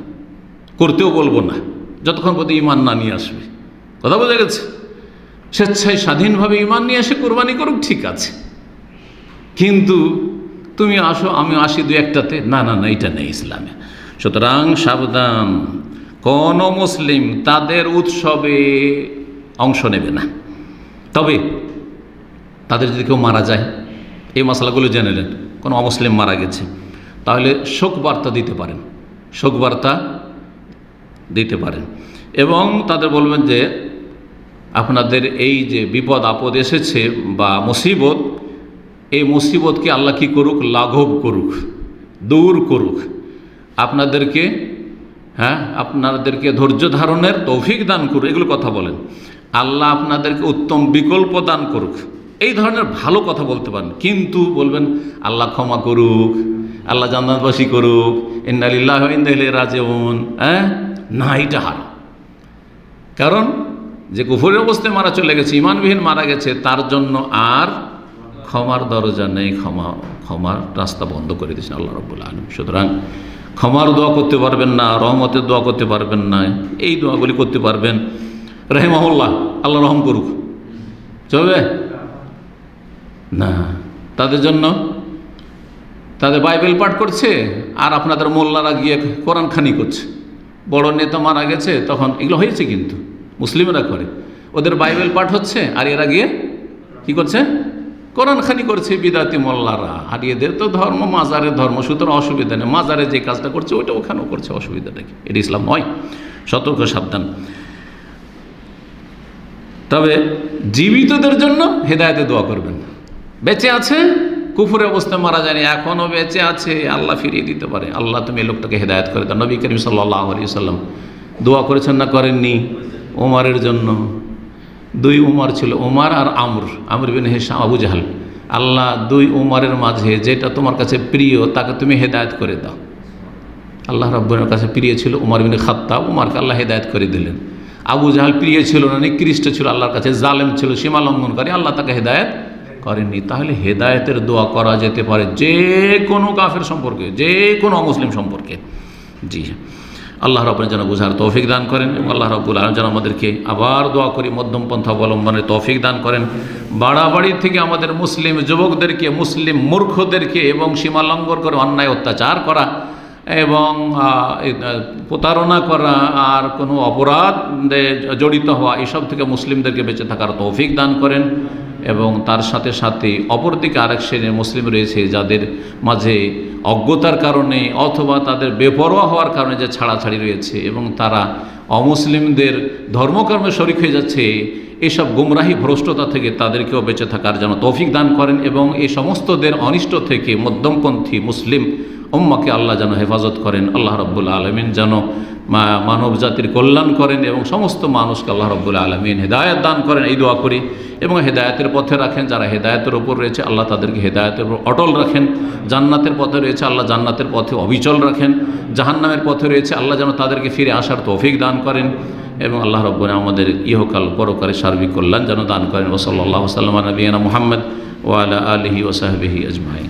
করতেও বলবো না যতক্ষণ পর্যন্ত ইমান না নিয়ে আসবে। কথা বোঝা গেছে? স্বেচ্ছায় স্বাধীনভাবে ইমান নিয়ে এসে কোরবানি করুক, ঠিক আছে, কিন্তু তুমি আসো আমি আসি 2-1টাতে, না না না, এটা নেই ইসলামে। সুতরাং সাবধান, কোন মুসলিম তাদের উৎসবে অংশ নেবে না। তবে তাদের যদি কেউ মারা যায়, এই মশলাগুলো জেনে নেন, কোনো অমুসলিম মারা গেছে, তাহলে শোকবার্তা দিতে পারেন এবং তাদের বলবেন যে আপনাদের এই যে বিপদ আপদ এসেছে বা মুসিবত, এই মুসিবতকে আল্লাহ কি করুক, লাঘব করুক, দূর করুক, আপনাদেরকে ধৈর্য ধারণের তৌফিক দান করুক, এগুলো কথা বলেন। আল্লাহ আপনাদেরকে উত্তম বিকল্প দান করুক, এই ধরনের ভালো কথা বলতে পারেন। কিন্তু বলবেন আল্লাহ ক্ষমা করুক, আল্লাহ জান্নাতবাসী করুক, ইন্না লিল্লাহি ওয়া ইন্না ইলাইহি রাজিউন, না, এটা হারাম। কারণ যে কুফরের অবস্থায় মারা চলে গেছে, ঈমানবিহীন মারা গেছে, তার জন্য আর ক্ষমার দরজা নেই, ক্ষমার রাস্তা বন্ধ করে দিয়েছেন আল্লাহ রাব্বুল আলামিন। সুতরাং ক্ষমার দোয়া করতে পারবেন না, রহমতের দোয়া করতে পারবেন না, এই দোয়াগুলি করতে পারবেন রাহিমাহুল্লাহ, আল্লাহ রহম করুক, চলবে না। তাদের জন্য তাদের বাইবেল পাঠ করছে আর আপনাদের মোল্লারা গিয়ে কোরআন খানি করছে। বড় নেতা মারা গেছে তখন এগুলো হয়েছে, কিন্তু মুসলিমরা করে, ওদের বাইবেল পাঠ হচ্ছে আর এরা গিয়ে কি করছে, কোরআন খানি করছে বিদাতি মোল্লারা। আর এদের তো ধর্ম মাজারের ধর্ম, সুতরাং অসুবিধা নেই, মাজারে যে কাজটা করছে ওইটা ওখানেও করছে, অসুবিধা নাকি? এটা ইসলাম নয়, সতর্ক সাবধান। তবে জীবিতদের জন্য হেদায়েতে দোয়া করবেন। বেঁচে আছে, কুফুরের অবস্থায় মারা যায়নি, এখনও বেঁচে আছে, আল্লাহ ফিরিয়ে দিতে পারে। আল্লাহ তুমি এই লোকটাকে হেদায়েত করে দাও। নবী করিম সাল্লাল্লাহু আলাইহি ওয়াসাল্লাম দোয়া করেছেন না করেননি? ওমরের জন্য, দুই উমর ছিল, ওমর আর আমর বিন হিশাম, আবু জাহল। আল্লাহ দুই উমরের মাঝে যেটা তোমার কাছে প্রিয় তাকে তুমি হেদায়েত করে দাও। আল্লাহ রাব্বুল কাছে প্রিয় ছিল উমর বিন খাত্তাব, উমরকে আল্লাহ হেদায়েত করে দিলেন। আবু জাহল প্রিয় ছিল না, নিকৃষ্ট ছিল আল্লাহর কাছে, জালেম ছিল, সীমা লঙ্ঘনকারী, আল্লাহ তাকে হেদায়েত করেননি। তাহলে হেদায়েতের দোয়া করা যেতে পারে যে কোনো কাফের সম্পর্কে, যে কোনো অমুসলিম সম্পর্কে। জি, আল্লাহ রাব্বুল যেন বুঝার তৌফিক দান করেন এবং আল্লাহ রাব্বুল আলামিন যেন আমাদেরকে আবার দোয়া করি মধ্যম পন্থা অবলম্বনের তৌফিক দান করেন। বাড়াবাড়ি থেকে আমাদের মুসলিম যুবকদেরকে, মুসলিম মূর্খদেরকে এবং সীমা লঙ্ঘন করে অন্যায় অত্যাচার করা এবং প্রতারণা করা আর কোনো অপরাধে জড়িত হওয়া, এসব থেকে মুসলিমদেরকে বেঁচে থাকার তৌফিক দান করেন। এবং তার সাথে সাথে অপরদিকে আরেক শ্রেণীর মুসলিম রয়েছে যাদের মাঝে অজ্ঞতার কারণে অথবা তাদের বেপরোয়া হওয়ার কারণে যে ছাড়াছাড়ি রয়েছে এবং তারা অমুসলিমদের ধর্মকর্মে শরিক হয়ে যাচ্ছে, এসব গুমরাহি ভ্রষ্টতা থেকে তাদেরকেও বেঁচে থাকার জন্য তৌফিক দান করেন এবং এই সমস্তদের অনিষ্ট থেকে মধ্যমপন্থী মুসলিম উম্মাকে আল্লাহ যেন হেফাজত করেন। আল্লাহ রাব্বুল আলামিন যেন মানব জাতির কল্যাণ করেন এবং সমস্ত মানুষকে আল্লাহ রাব্বুল আলামিন হেদায়েত দান করেন, এই দোয়া করি। এবং হেদায়েতের পথে রাখেন, যারা হেদায়েতের ওপর রয়েছে আল্লাহ তাদেরকে হেদায়েতের উপর অটল রাখেন। জান্নাতের পথে রয়েছে আল্লাহ জান্নাতের পথে অবিচল রাখেন। জাহান্নামের পথে রয়েছে আল্লাহ যেন তাদেরকে ফিরে আসার তৌফিক দান করেন এবং আল্লাহ রাব্বুল আমাদের ইহকাল পরকালে সার্বিক কল্যাণ যেন দান করেন। ওয়া সাল্লাল্লাহু আলা নবিয়িনা মুহাম্মদ ওয়া আলা আলিহি ওয়া সাহবিহি আজমাইন।